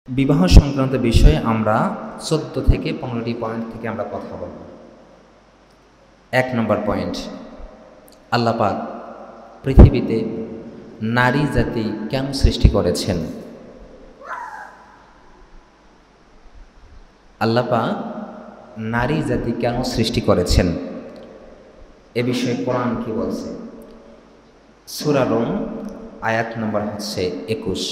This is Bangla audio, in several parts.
বিবাহ সংক্রান্ত বিষয়ে আমরা ১৪ থেকে ১৫টি পয়েন্ট থেকে আমরা কথা বলব। ১ নম্বর পয়েন্ট, আল্লাহ পাক পৃথিবীতে নারী জাতি কেন সৃষ্টি করেছেন? আল্লাহ পাক নারী জাতি কেন সৃষ্টি করেছেন এ বিষয়ে কোরআন কি বলছে? সূরা রুম আয়াত নম্বর হচ্ছে ২১।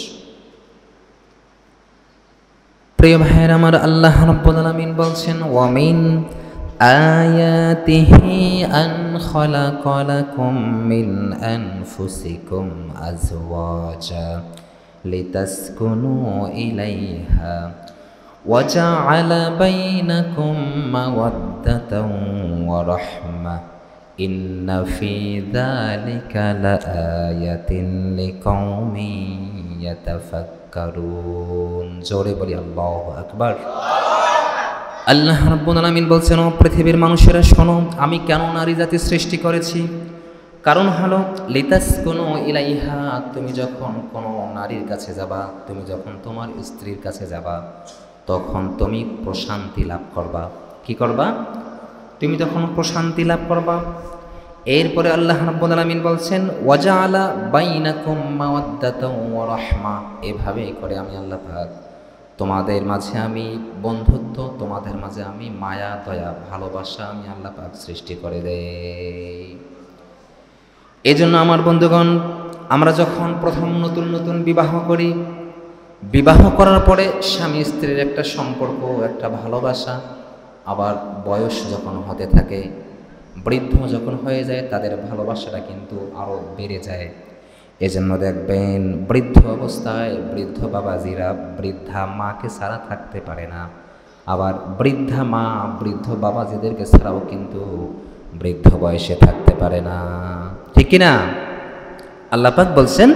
প্রিয় ভাইয়ের আমার, আল্লাহ রাব্বুল আলামিন বলছেন, ওয়ামিন আয়াতিহি আন খালাকা লাকুম মিন আনফুসিকুম আজওয়াজা লিতাসকুনু ইলাইহা ওয়া জাআলা বাইনাকুম মাওয়াদ্দাতান ওয়া রাহমাহ ইন্না ফি যালিকা লাআয়াতিন লিকাউমিন ইয়াতাফাক্কারুন। জোরে বলি আল্লাহু আকবার। আল্লাহ রাব্বুল আলামিন বলছেন, ও পৃথিবীর মানুষেরা শোনো, আমি কেন নারী জাতি সৃষ্টি করেছি। কারণ হলো লিতাসকুনু ইলাইহা, তুমি যখন কোনো নারীর কাছে যাবা, তুমি যখন তোমার স্ত্রীর কাছে যাবা, তখন তুমি প্রশান্তি লাভ করবা। কি করবা? তুমি তখন প্রশান্তি লাভ করবা। এরপরে আল্লাহ রাব্বুল আলামিন বলছেন, ওয়াজআলা বাইনাকুম মাওয়াদ্দাতান ওয়া রাহমা, এভাবে করে আমি আল্লাহ পাক তোমাদের মাঝে আমি বন্ধুত্ব, তোমাদের মাঝে আমি মায়া দয়া ভালোবাসা আমি আল্লাহ পাক সৃষ্টি করে দেই। এজন্য আমার বন্ধুগণ, আমরা যখন প্রথম নতুন নতুন বিবাহ করি, বিবাহ করার পরে স্বামী স্ত্রীর একটা সম্পর্ক, একটা ভালোবাসা, আবার বয়স যখন হতে থাকে, বৃদ্ধ যখন হয়ে যায়, তাদের ভালোবাসাটা কিন্তু আরও বেড়ে যায়। এজন্য দেখবেন বৃদ্ধ অবস্থায় বৃদ্ধ বাবাজিরা বৃদ্ধা মাকে ছাড়া থাকতে পারে না, আবার বৃদ্ধা মা বৃদ্ধ বাবাজিদেরকে ছাড়াও কিন্তু বৃদ্ধ বয়সে থাকতে পারে না। ঠিক কিনা? আল্লাহ পাক বলছেন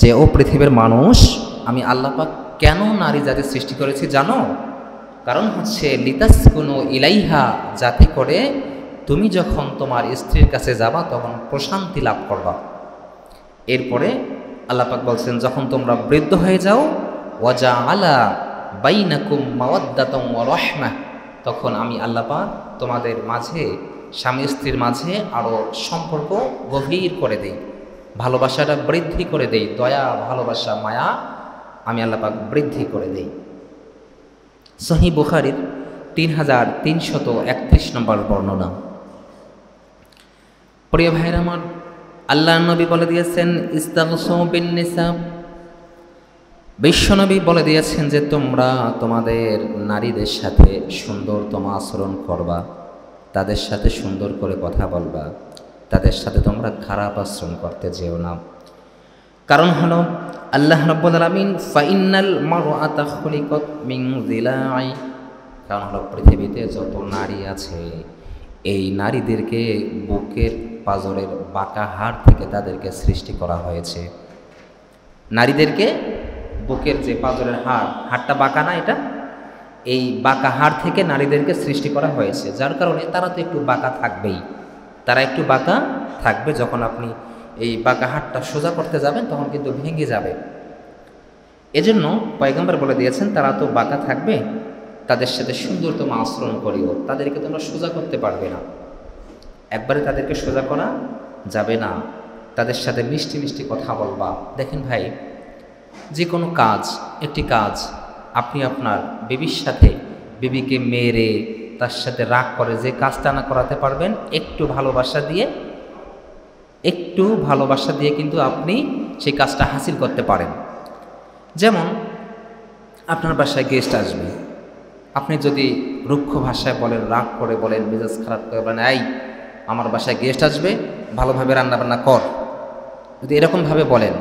যে, ও পৃথিবীর মানুষ, আমি আল্লাহ পাক কেন নারী জাতি সৃষ্টি করেছি জানো? কারণ হচ্ছে লিতাসকুনু ইলাইহা, যাতে করে তুমি যখন তোমার স্ত্রীর কাছে যাবা তখন প্রশান্তি লাভ করবা। এরপরে আল্লাহ পাক বলছেন, যখন তোমরা বৃদ্ধ হয়ে যাও, ওয়াজআলা বাইনাকুম মাওয়াদ্দাতান ওয়া রাহমাহ, তখন আমি আল্লাহ পাক তোমাদের মাঝে, স্বামী স্ত্রীর মাঝে আরও সম্পর্ক গভীর করে দেই, ভালোবাসাটা বৃদ্ধি করে দেই, দয়া ভালোবাসা মায়া আমি আল্লাহ পাক বৃদ্ধি করে দেই। সহিহ বুখারীর 3331 নম্বর বর্ণনা। প্রিয় ভাইরা আমার, আল্লাহর নবী বলে দিয়েছেন, ইস্তাগসু বিন-নিসা, বিশ্বনবী বলে দিয়েছেন যে তোমরা তোমাদের নারীদের সাথে সুন্দরতম আচরণ করবা, তাদের সাথে সুন্দর করে কথা বলবা, তাদের সাথে তোমরা খারাপ আচরণ করতে যেও না। কারণ হলো আল্লাহ রাব্বুল আলামিন ফাইন্নাল মারআতা খুলিকাত মিন যিলাই, কারণ হলো পৃথিবীতে যত নারী আছে, এই নারীদেরকে বুকের পাঁজরের বাঁকা হাড় থেকে তাদেরকে সৃষ্টি করা হয়েছে। নারীদেরকে বুকের যে পাঁজরের হাড়টা বাঁকা না, এটা এই বাঁকা হাড় থেকে নারীদেরকে সৃষ্টি করা হয়েছে, যার কারণে তারা তো একটু বাঁকা থাকবেই, তারা একটু বাঁকা থাকবে। যখন আপনি এই বাঁকা হাড়টা সোজা করতে যাবেন তখন কিন্তু ভেঙে যাবে। এজন্য পয়গম্বর বলে দিয়েছেন, তারা তো বাঁকা থাকবে, তাদের সাথে সুন্দরতম আচরণ করিও, তাদেরকে তোমরা সোজা করতে পারবে না, একবারে তাদেরকে সোজা করা যাবে না, তাদের সাথে মিষ্টি মিষ্টি কথা বলবা। দেখেন ভাই, যে কোনো কাজ, একটি কাজ আপনি আপনার বিবির সাথে, বিবিকে মেরে তার সাথে রাগ করে যে কাজটা না করাতে পারবেন, একটু ভালোবাসা দিয়ে কিন্তু আপনি সেই কাজটা হাসিল করতে পারেন। যেমন আপনার বাসায় গেস্ট আসবে, আপনি যদি রুক্ষ ভাষায় বলেন, রাগ করে বলেন, মেজাজ খারাপ করে বলেন, এই আমার বাসায় গেস্ট আসবে, ভালোভাবে রান্নাবান্না কর, যদি এরকমভাবে বলেন,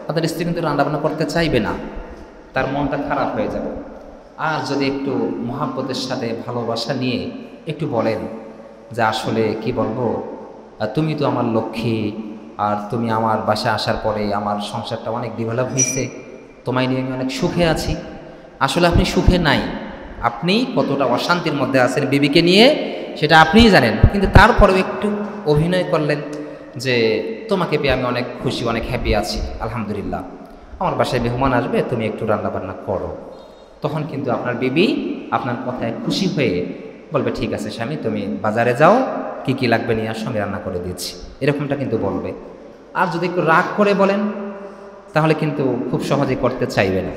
আপনার স্ত্রী কিন্তু রান্নাবান্না করতে চাইবে না, তার মনটা খারাপ হয়ে যাবে। আর যদি একটু মহাব্বতের সাথে ভালোবাসা নিয়ে একটু বলেন যে, আসলে কি বলবো, তুমি তো আমার লক্ষ্মী, আর তুমি আমার বাসায় আসার পরে আমার সংসারটা অনেক ডেভেলপ হয়েছে, তোমায় নিয়ে আমি অনেক সুখে আছি। আসলে আপনি সুখে নাই, আপনি কতটা অশান্তির মধ্যে আছেন বিবিকে নিয়ে সেটা আপনিই জানেন, কিন্তু তারপরেও একটু অভিনয় করলেন যে তোমাকে পেয়ে আমি অনেক খুশি, অনেক হ্যাপি আছি, আলহামদুলিল্লাহ, আমার বাসায় মেহমান আসবে, তুমি একটু রান্নাবান্না করো। তখন কিন্তু আপনার বিবি আপনার কথায় খুশি হয়ে বলবে, ঠিক আছে স্বামী, তুমি বাজারে যাও, কি কি লাগবে নিয়ে আসো, আমি রান্না করে দিচ্ছি, এরকমটা কিন্তু বলবে। আর যদি একটু রাগ করে বলেন তাহলে কিন্তু খুব সহজে করতে চাইবে না।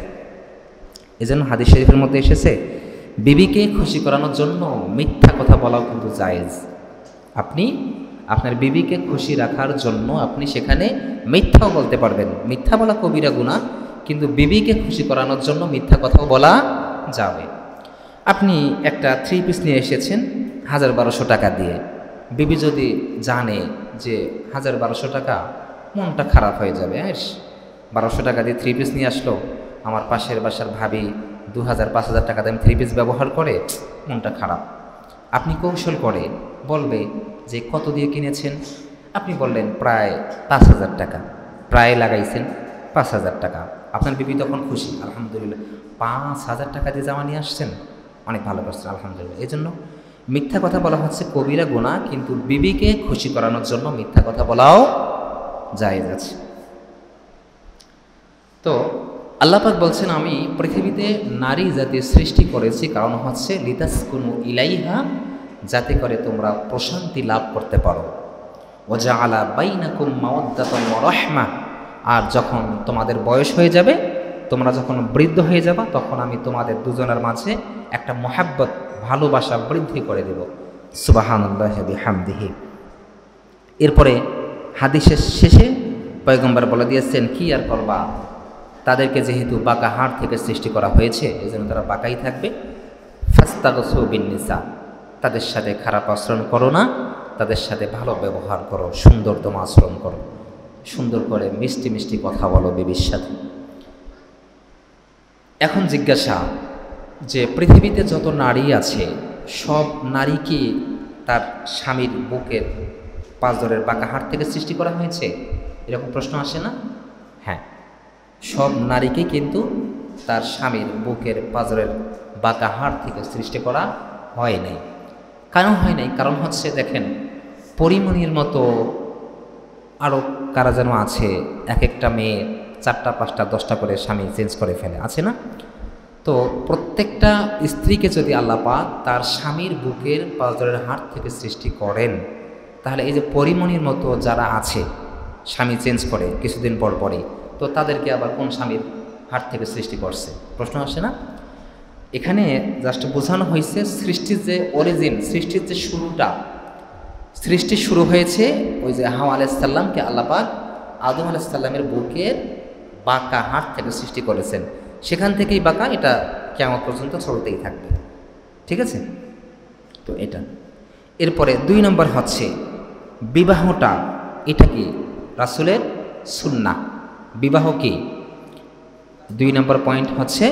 এজন্য হাদিস শরীফের মধ্যে এসেছে, বিবিকে খুশি করানোর জন্য মিথ্যা কথা বলাও কিন্তু জায়েজ। আপনি আপনার বিবিকে খুশি রাখার জন্য আপনি সেখানে মিথ্যাও বলতে পারবেন। মিথ্যা বলা কবিরা গুনাহ, কিন্তু বিবিকে খুশি করানোর জন্য মিথ্যা কথাও বলা যাবে। আপনি একটা 3 পিস নিয়ে এসেছেন 1200 টাকা দিয়ে, বিবি যদি জানে যে 1200 টাকা, মনটা খারাপ হয়ে যাবে। 1200 টাকা দিয়ে 3 পিস নিয়ে আসলো, আমার পাশের বাসার ভাবি 2000-5000 টাকা দাম 3 পিস ব্যবহার করে, মনটা খারাপ। আপনি কৌশল করে বলবে যে কত দিয়ে কিনেছেন? আপনি বললেন প্রায় 5000 টাকা, প্রায় লাগাইছেন 5000 টাকা। আপনার বিবি তখন খুশি, আলহামদুলিল্লাহ 5000 টাকা দিয়ে জামা নিয়ে আসছেন, অনেক ভালো করছেন, আলহামদুলিল্লাহ। এই জন্য মিথ্যা কথা বলা হচ্ছে কবিরা গুনাহ, কিন্তু বিবিকে খুশি করানোর জন্য মিথ্যা কথা বলাও জায়েজ আছে। তো আল্লাহ পাক বলছেন, আমি পৃথিবীতে নারী জাতি সৃষ্টি করেছি, কারণ হচ্ছে লিতাসকুনু ইলাইহা, যাতে করে তোমরা প্রশান্তি লাভ করতে পারো। ওয়াজআলা বাইনাকুম মাওয়াদ্দাতান ওয়া রাহমা, আর যখন তোমাদের বয়স হয়ে যাবে, তোমরা যখন বৃদ্ধ হয়ে যাবা, তখন আমি তোমাদের দুজনের মাঝে একটা মহাব্বত, ভালোবাসা বৃদ্ধি করে দেব। সুবহানাল্লাহি বিহামদিহি। এরপরে হাদিসের শেষে পয়গম্বর বলে দিয়েছেন, কি আর করবা, তাদেরকে যেহেতু বাঁকা হাড় থেকে সৃষ্টি করা হয়েছে, এজন্য তারা বাঁকাই থাকবে। ফাস্তাগসু বিন্নিসা, তাদের সাথে খারাপ আচরণ করো না, তাদের সাথে ভালো ব্যবহার করো, সুন্দরতম আচরণ করো, সুন্দর করে মিষ্টি মিষ্টি কথা বলো বিবির সাথে। এখন জিজ্ঞাসা যে পৃথিবীতে যত নারী আছে, সব নারী কি তার স্বামীর বুকের পাঁজরের বাঁকা হাড় থেকে সৃষ্টি করা হয়েছে? এরকম প্রশ্ন আসে না? হ্যাঁ, সব নারীকে কিন্তু তার স্বামীর বুকের পাঁজরের বাঁকা হাড় থেকে সৃষ্টি করা হয় নাই। কেন হয় নাই? কারণ হচ্ছে, দেখেন, পরিমণির মতো আরও কারা যেন আছে, এক একটা মেয়ে 4টা 5টা 10টা করে স্বামী চেঞ্জ করে ফেলে, আছে না? তো প্রত্যেকটা স্ত্রীকে যদি আল্লাহ পাক তার স্বামীর বুকের পাঁজরের হাড় থেকে সৃষ্টি করেন, তাহলে এই যে পরিমণির মতো যারা আছে, স্বামী চেঞ্জ করে কিছুদিন পর পরই, তো তাদেরকে আবার কোন স্বামীর হাড় থেকে সৃষ্টি করছে? প্রশ্ন আসে না? এখানে জাস্ট বোঝানো হয়েছে সৃষ্টির যে অরিজিন, সৃষ্টির যে শুরুটা, সৃষ্টি শুরু হয়েছে ওই যে হাওয়া আলাইহিস সালামকে আল্লাহ পাক আদম আলাইহিস সালামের বুকের বাঁকা হাড় থেকে সৃষ্টি করেছেন। সেখান থেকেই বাঁকা, এটা কিয়ামত পর্যন্ত চলতেই থাকবে। ঠিক আছে? তো এটা। এরপরে 2 নম্বর হচ্ছে বিবাহটা, এটা কি রাসূলের সুন্নাহ। বিবাহ কি? 2 নম্বর পয়েন্ট হচ্ছে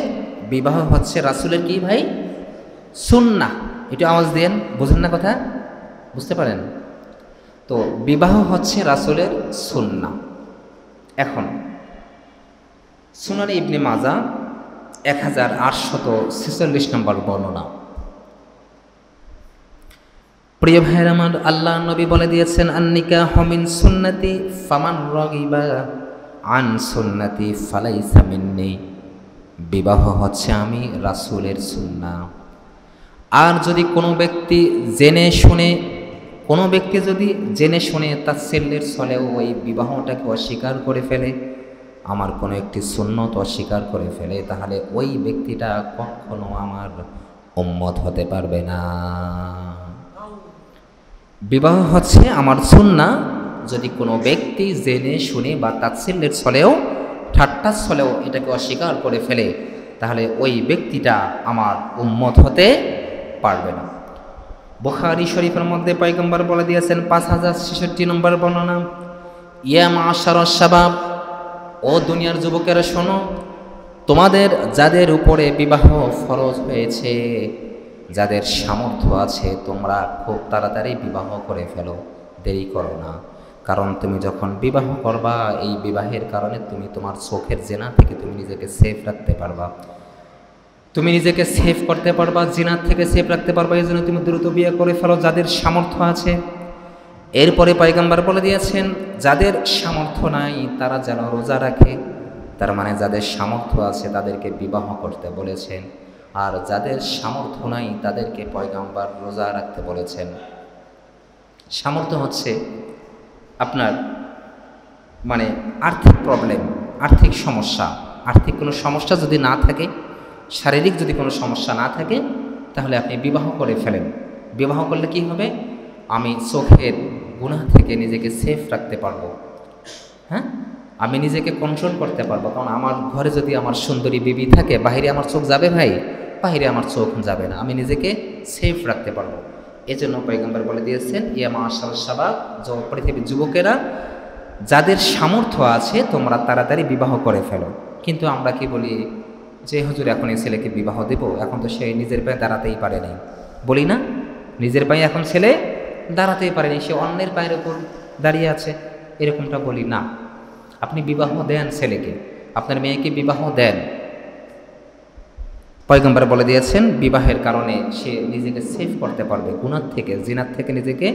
বিবাহ হচ্ছে রাসূলের কি ভাই? সুন্নাহ। একটু আওয়াজ দেন, বুঝেন না কথা? বুঝতে পারেন? তো বিবাহ হচ্ছে রাসূলের সুন্নাহ। এখন সুনানে ইবনে মাজাহ 1846 নম্বর বর্ণনা। প্রিয় ভাইয়ের আমার, আল্লাহ নবী বলে দিয়েছেন, আন-নিকাহু মিন সুন্নতি ফামান রাগিবা আন সুন্নতি ফালাইসা মিন্নি। বিবাহ হচ্ছে আমি রাসূলের সুন্নাহ। আর যদি কোনো ব্যক্তি যদি জেনে শুনে তাচ্ছিল্যের ছলেও ওই বিবাহটাকে অস্বীকার করে ফেলে, আমার কোনো একটি সুন্নত অস্বীকার করে ফেলে, তাহলে ওই ব্যক্তিটা কখনো আমার উম্মত হতে পারবে না। বিবাহ হচ্ছে আমার সুন্নাহ। যদি কোনো ব্যক্তি জেনে শুনে বা তাচ্ছিল্যের ছলেও, ঠাট্টার ছলেও এটাকে অস্বীকার করে ফেলে, তাহলে ওই ব্যক্তিটা আমার উম্মত হতে পারবে না। বুখারী শরীফের মধ্যে পয়গম্বর বলে দিয়েছেন 5066 নম্বর বর্ণনা, ইয়া মাশারাশ শাবাব, ও দুনিয়ার যুবকেরা শোনো, তোমাদের যাদের উপরে বিবাহ ফরজ হয়েছে, যাদের সামর্থ্য আছে, তোমরা খুব তাড়াতাড়ি বিবাহ করে ফেলো, দেরি করো না। কারণ তুমি যখন বিবাহ করবা, এই বিবাহের কারণে তুমি তোমার চোখের জিনা থেকে তুমি নিজেকে সেফ রাখতে পারবা, তুমি নিজেকে সেফ করতে পারবা, জিনার থেকে সেফ রাখতে পারবা। এই জন্য তুমি দ্রুত বিয়ে করে ফেলো যাদের সামর্থ্য আছে। এরপরে পয়গম্বর বলে দিয়েছেন, যাদের সামর্থ্য নাই তারা যেন রোজা রাখে। তার মানে যাদের সামর্থ্য আছে তাদেরকে বিবাহ করতে বলেছেন। আর যাদের সামর্থ্য নাই তাদেরকে পয়গম্বর রোজা রাখতে বলেছেন। সামর্থ্য হচ্ছে আপনার মানে আর্থিক প্রবলেম, আর্থিক সমস্যা, আর্থিক কোনো সমস্যা যদি না থাকে, শারীরিক যদি কোনো সমস্যা না থাকে, তাহলে আপনি বিবাহ করে ফেলেন। বিবাহ করলে কি হবে? আমি চোখের গুনাহ থেকে নিজেকে সেফ রাখতে পারবো, হ্যাঁ, আমি নিজেকে কন্ট্রোল করতে পারবো। কারণ আমার ঘরে যদি আমার সুন্দরী বিবি থাকে, বাহিরে আমার চোখ যাবে ভাই? বাহিরে আমার চোখ যাবে না, আমি নিজেকে সেফ রাখতে পারবো। এজন্য পয়গম্বর বলে দিয়েছেন, ইয়া মাশাআল শাবাব, পৃথিবীর যুবকেরা, যাদের সামর্থ্য আছে তোমরা তাড়াতাড়ি বিবাহ করে ফেলো। কিন্তু আমরা কি বলি যে হুজুর এখন এই ছেলেকে বিবাহ দেব, এখন তো সে নিজের পায়ে দাঁড়াতেই পারে নাই। বলি না, নিজের পায়ে এখন ছেলে দাঁড়াতেই পারেনি, সে অন্যের পায়ের উপর দাঁড়িয়ে আছে, এরকমটা বলি না। আপনি বিবাহ দেন ছেলেকে, আপনার মেয়েকে বিবাহ দেন। পয়গম্বর বলে দিয়েছেন বিবাহের কারণে সে নিজেকে সেভ করতে পারবে, গুনাহ থেকে, জিনার থেকে নিজেকে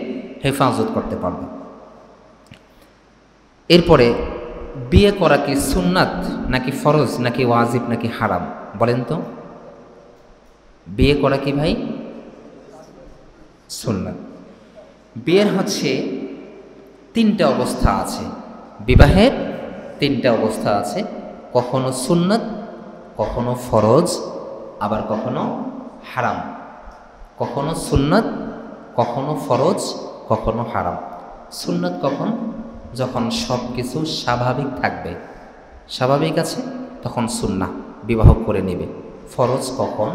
হেফাজত করতে পারবে। এরপরে বিয়ে করা কি সুন্নাত নাকি ফরজ নাকি ওয়াজিব নাকি হারাম? বলেন তো, বিয়ে করা কি ভাই সুন্নাত? বিয়ের হচ্ছে তিনটা অবস্থা আছে, বিবাহের তিনটা অবস্থা আছে, কখনো সুন্নাত, কখনো ফরজ, আবার কখনো হারাম। কখনো সুন্নাত, কখনো ফরজ, কখনো হারাম। সুন্নাত কখন? যখন সব কিছু স্বাভাবিক থাকবে, স্বাভাবিক আছে, তখন সুন্নাহ, বিবাহ করে নেবে। ফরজ কখন?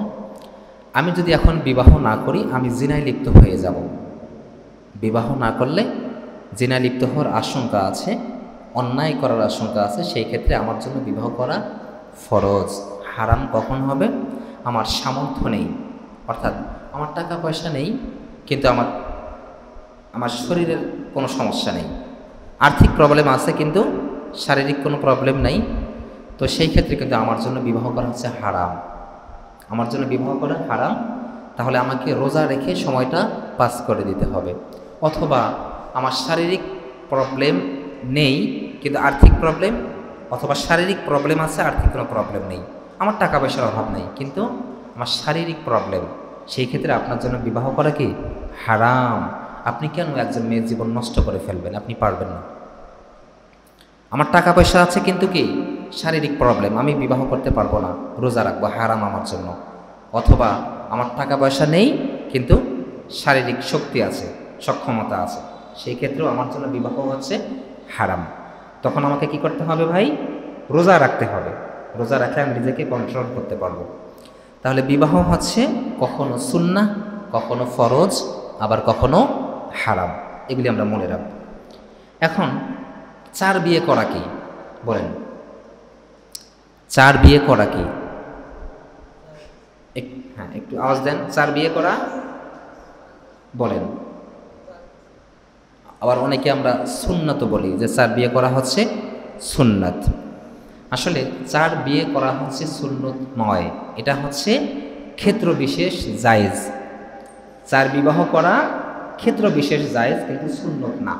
আমি যদি এখন বিবাহ না করি আমি জিনায় লিপ্ত হয়ে যাব, বিবাহ না করলে জিনায় লিপ্ত হওয়ার আশঙ্কা আছে, অন্যায় করার আশঙ্কা আছে, সেই ক্ষেত্রে আমার জন্য বিবাহ করা ফরজ। হারাম কখন হবে? আমার সামর্থ্য নেই, অর্থাৎ আমার টাকা পয়সা নেই, কিন্তু আমার শরীরের কোনো সমস্যা নেই, আর্থিক প্রবলেম আছে কিন্তু শারীরিক কোনো প্রবলেম নাই, তো সেই ক্ষেত্রে কিন্তু আমার জন্য বিবাহ করা হচ্ছে হারাম, আমার জন্য বিবাহ করা হারাম। তাহলে আমাকে রোজা রেখে সময়টা পাস করে দিতে হবে। অথবা আমার শারীরিক প্রবলেম নেই কিন্তু আর্থিক প্রবলেম, অথবা শারীরিক প্রবলেম আছে আর্থিক কোনো প্রবলেম নেই, আমার টাকা পয়সার অভাব নেই কিন্তু আমার শারীরিক প্রবলেম, সেই ক্ষেত্রে আপনার জন্য বিবাহ করা কি হারাম। আপনি কেন একজন মেয়ের জীবন নষ্ট করে ফেলবেন? আপনি পারবেন না। আমার টাকা পয়সা আছে কিন্তু কি শারীরিক প্রবলেম, আমি বিবাহ করতে পারবো না, রোজা রাখবো, হারাম আমার জন্য। অথবা আমার টাকা পয়সা নেই কিন্তু শারীরিক শক্তি আছে, সক্ষমতা আছে, সেই ক্ষেত্রেও আমার জন্য বিবাহ হচ্ছে হারাম। তখন আমাকে কি করতে হবে ভাই? রোজা রাখতে হবে, রোজা রাখলে আমি নিজেকে কন্ট্রোল করতে পারবো। তাহলে বিবাহ হচ্ছে কখনো সুন্নাহ, কখনো ফরজ, আবার কখনো হারাম, এগুলি আমরা মনে রাখব। এখন চার বিয়ে করা কি বলেন? চার বিয়ে করা কি? হ্যাঁ, একটু আওয়াজ দেন। চার বিয়ে করা বলেন। আবার অনেকে আমরা সুন্নাত বলি, যে চার বিয়ে করা হচ্ছে সুন্নাত। আসলে চার বিয়ে করা হচ্ছে সুন্নত নয়, এটা হচ্ছে ক্ষেত্র বিশেষ জায়েজ। চার বিবাহ করা ক্ষেত্র বিশেষ জায়েজ কিন্তু সুন্নত না,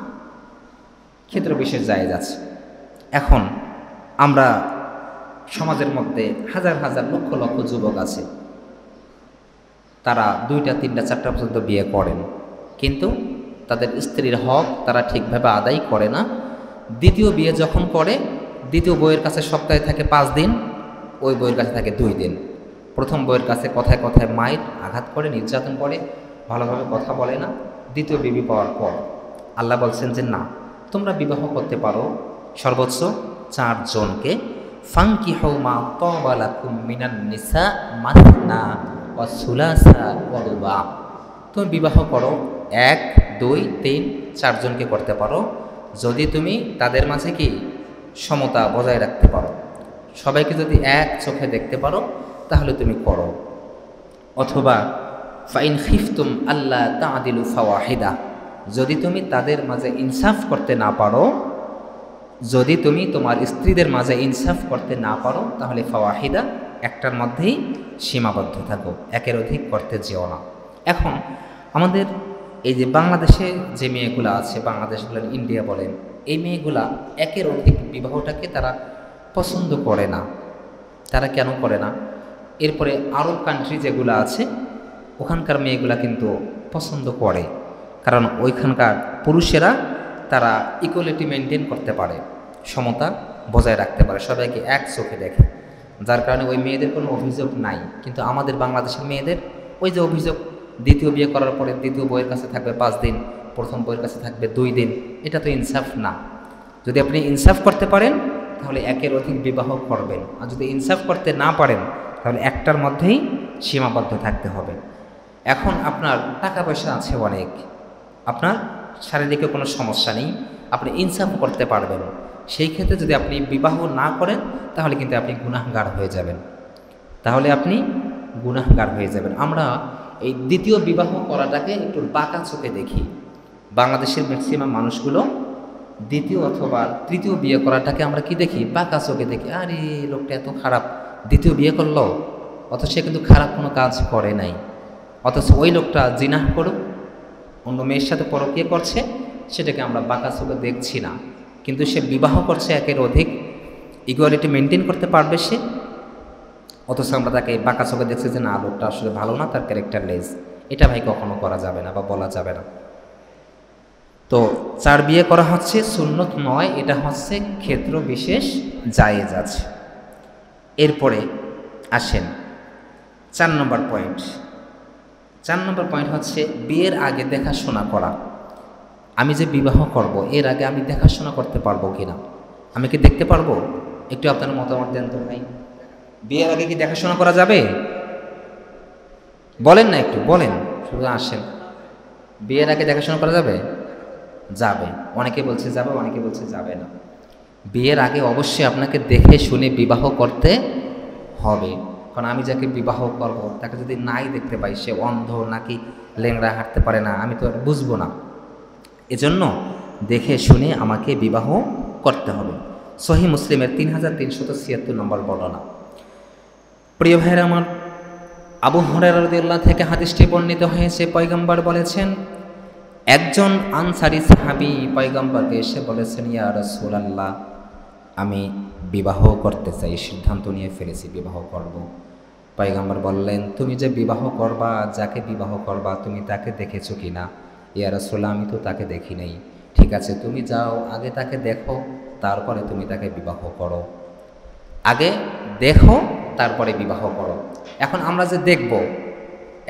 ক্ষেত্র বিশেষ জায়েজ আছে। এখন আমরা সমাজের মধ্যে হাজার হাজার লক্ষ লক্ষ যুবক আছে, তারা 2টা 3টা 4টা পর্যন্ত বিয়ে করেন, কিন্তু তাদের স্ত্রীর হক তারা ঠিকভাবে আদায় করে না। দ্বিতীয় বিয়ে যখন করে, দ্বিতীয় বইয়ের কাছে সপ্তাহে থাকে 5 দিন, ওই বইয়ের কাছে থাকে 2 দিন। প্রথম বইয়ের কাছে কথায় কথায় মায়ের আঘাত করে, নির্যাতন করে, ভালোভাবে কথা বলে না। দ্বিতীয় বিবি পাওয়ার পর আল্লাহ বলছেন যে না, তোমরা বিবাহ করতে পারো সর্বোচ্চ 4 জনকে। ফাঙ্কিহু মা তাবা লাকুম মিনান নিসা মাসনা ওয়া সুলাসা ওয়া রুবা। তুমি বিবাহ করো 1, 2, 3, 4 জনকে করতে পারো, যদি তুমি তাদের মাঝে কি সমতা বজায় রাখতে পারো, সবাইকে যদি এক চোখে দেখতে পারো তাহলে তুমি করো। অথবা ফাইন খিফতুম আল্লাহ তাআদিলু ফাওয়াহিদা, যদি তুমি তাদের মাঝে ইনসাফ করতে না পারো, যদি তুমি তোমার স্ত্রীদের মাঝে ইনসাফ করতে না পারো, তাহলে ফাওয়াহিদা, একটার মধ্যেই সীমাবদ্ধ থাকো, একের অধিক করতে যেও না। এখন আমাদের এই যে বাংলাদেশে যে মেয়েগুলো আছে, বাংলাদেশ বলেন, ইন্ডিয়া বলেন, এই মেয়েগুলা একের অধিক বিবাহটাকে তারা পছন্দ করে না। তারা কেন করে না? এরপরে আরব কান্ট্রি যেগুলো আছে ওখানকার মেয়েগুলা কিন্তু পছন্দ করে, কারণ ওইখানকার পুরুষেরা তারা ইকুয়ালিটি মেনটেন করতে পারে, সমতা বজায় রাখতে পারে, সবাইকে এক চোখে দেখে, যার কারণে ওই মেয়েদের কোনো অভিযোগ নাই। কিন্তু আমাদের বাংলাদেশের মেয়েদের ওই যে অভিযোগ, দ্বিতীয় বিয়ে করার পরে দ্বিতীয় বইয়ের কাছে থাকবে 5 দিন, প্রথম বইয়ের কাছে থাকবে 2 দিন, এটা তো ইনসাফ না। যদি আপনি ইনসাফ করতে পারেন তাহলে একের অধিক বিবাহ করবেন, আর যদি ইনসাফ করতে না পারেন তাহলে একটার মধ্যেই সীমাবদ্ধ থাকতে হবে। এখন আপনার টাকা পয়সা আছে অনেক, আপনার শারীরিক কোনো সমস্যা নেই, আপনি ইনসাফ করতে পারবেন, সেই ক্ষেত্রে যদি আপনি বিবাহ না করেন তাহলে কিন্তু আপনি গুনাহগার হয়ে যাবেন, আমরা এই দ্বিতীয় বিবাহ করাটাকে একটু বাঁকা চোখে দেখি। বাংলাদেশের ম্যাক্সিমাম মানুষগুলো দ্বিতীয় অথবা তৃতীয় বিয়ে করাটাকে আমরা কি দেখি? বাঁকা চোখে দেখি। আরে লোকটা এত খারাপ, দ্বিতীয় বিয়ে করলো, অথচ সে কিন্তু খারাপ কোনো কাজ করে নাই, অথচ ওই লোকটা জিনাহ করুক, অন্য মেয়ের সাথে পরকীয়া করছে, সেটাকে আমরা বাঁকা চোখে দেখছি না, কিন্তু সে বিবাহ করছে একের অধিক, ইকুয়ালিটি মেনটেন করতে পারবে সে, অথচ আমরা তাকে বাঁকা চোখে দেখছি যে না, লোকটা আসলে ভালো না, তার ক্যারেক্টার লেস। এটা ভাই কখনো করা যাবে না বা বলা যাবে না। তো 4 বিয়ে করা হচ্ছে সুন্নত নয়, এটা হচ্ছে ক্ষেত্র বিশেষ জায়েজ আছে। এরপরে আসেন 4 নম্বর পয়েন্ট। 4 নম্বর পয়েন্ট হচ্ছে বিয়ের আগে দেখাশোনা করা। আমি যে বিবাহ করব এর আগে আমি দেখাশোনা করতে পারবো কিনা, আমি কি দেখতে পারবো? একটু আপনার মতামত দেন তো ভাই। বিয়ের আগে কি দেখাশোনা করা যাবে? বলেন না, একটু বলেন, শুধু আসেন। বিয়ের আগে দেখাশোনা করা যাবে? যাবে। অনেকে বলছে যাবে, অনেকে বলছে যাবে না। বিয়ের আগে অবশ্যই আপনাকে দেখে শুনে বিবাহ করতে হবে, কারণ আমি যাকে বিবাহ করব তাকে যদি নাই দেখতে পাই, সে অন্ধ নাকি লেংড়া, হাঁটতে পারে না, আমি তো বুঝবো না। এজন্য দেখে শুনে আমাকে বিবাহ করতে হবে। সহিহ মুসলিমের 3376 নম্বর বর্ণনা। প্রিয় ভাইরা আমার, আবু হুরায়রা রাদিয়াল্লাহু থেকে হাদিসটি বর্ণিত হয়েছে। পয়গম্বর বলেছেন, একজন আনসারী সাহাবী পয়গম্বরকে এসে বলেছেন, ইয়া রাসূলুল্লাহ, আমি বিবাহ করতে চাই, সিদ্ধান্ত নিয়ে ফেলেছি, বিবাহ করব। পয়গম্বর বললেন, তুমি যে বিবাহ করবা, যাকে বিবাহ করবা, তুমি তাকে দেখেছো কিনা? ইয়া রাসূলুল্লাহ, আমি তো তাকে দেখি নাই। ঠিক আছে, তুমি যাও, আগে তাকে দেখো, তারপরে তুমি তাকে বিবাহ করো। আগে দেখো, তারপরে বিবাহ করো। এখন আমরা যে দেখব,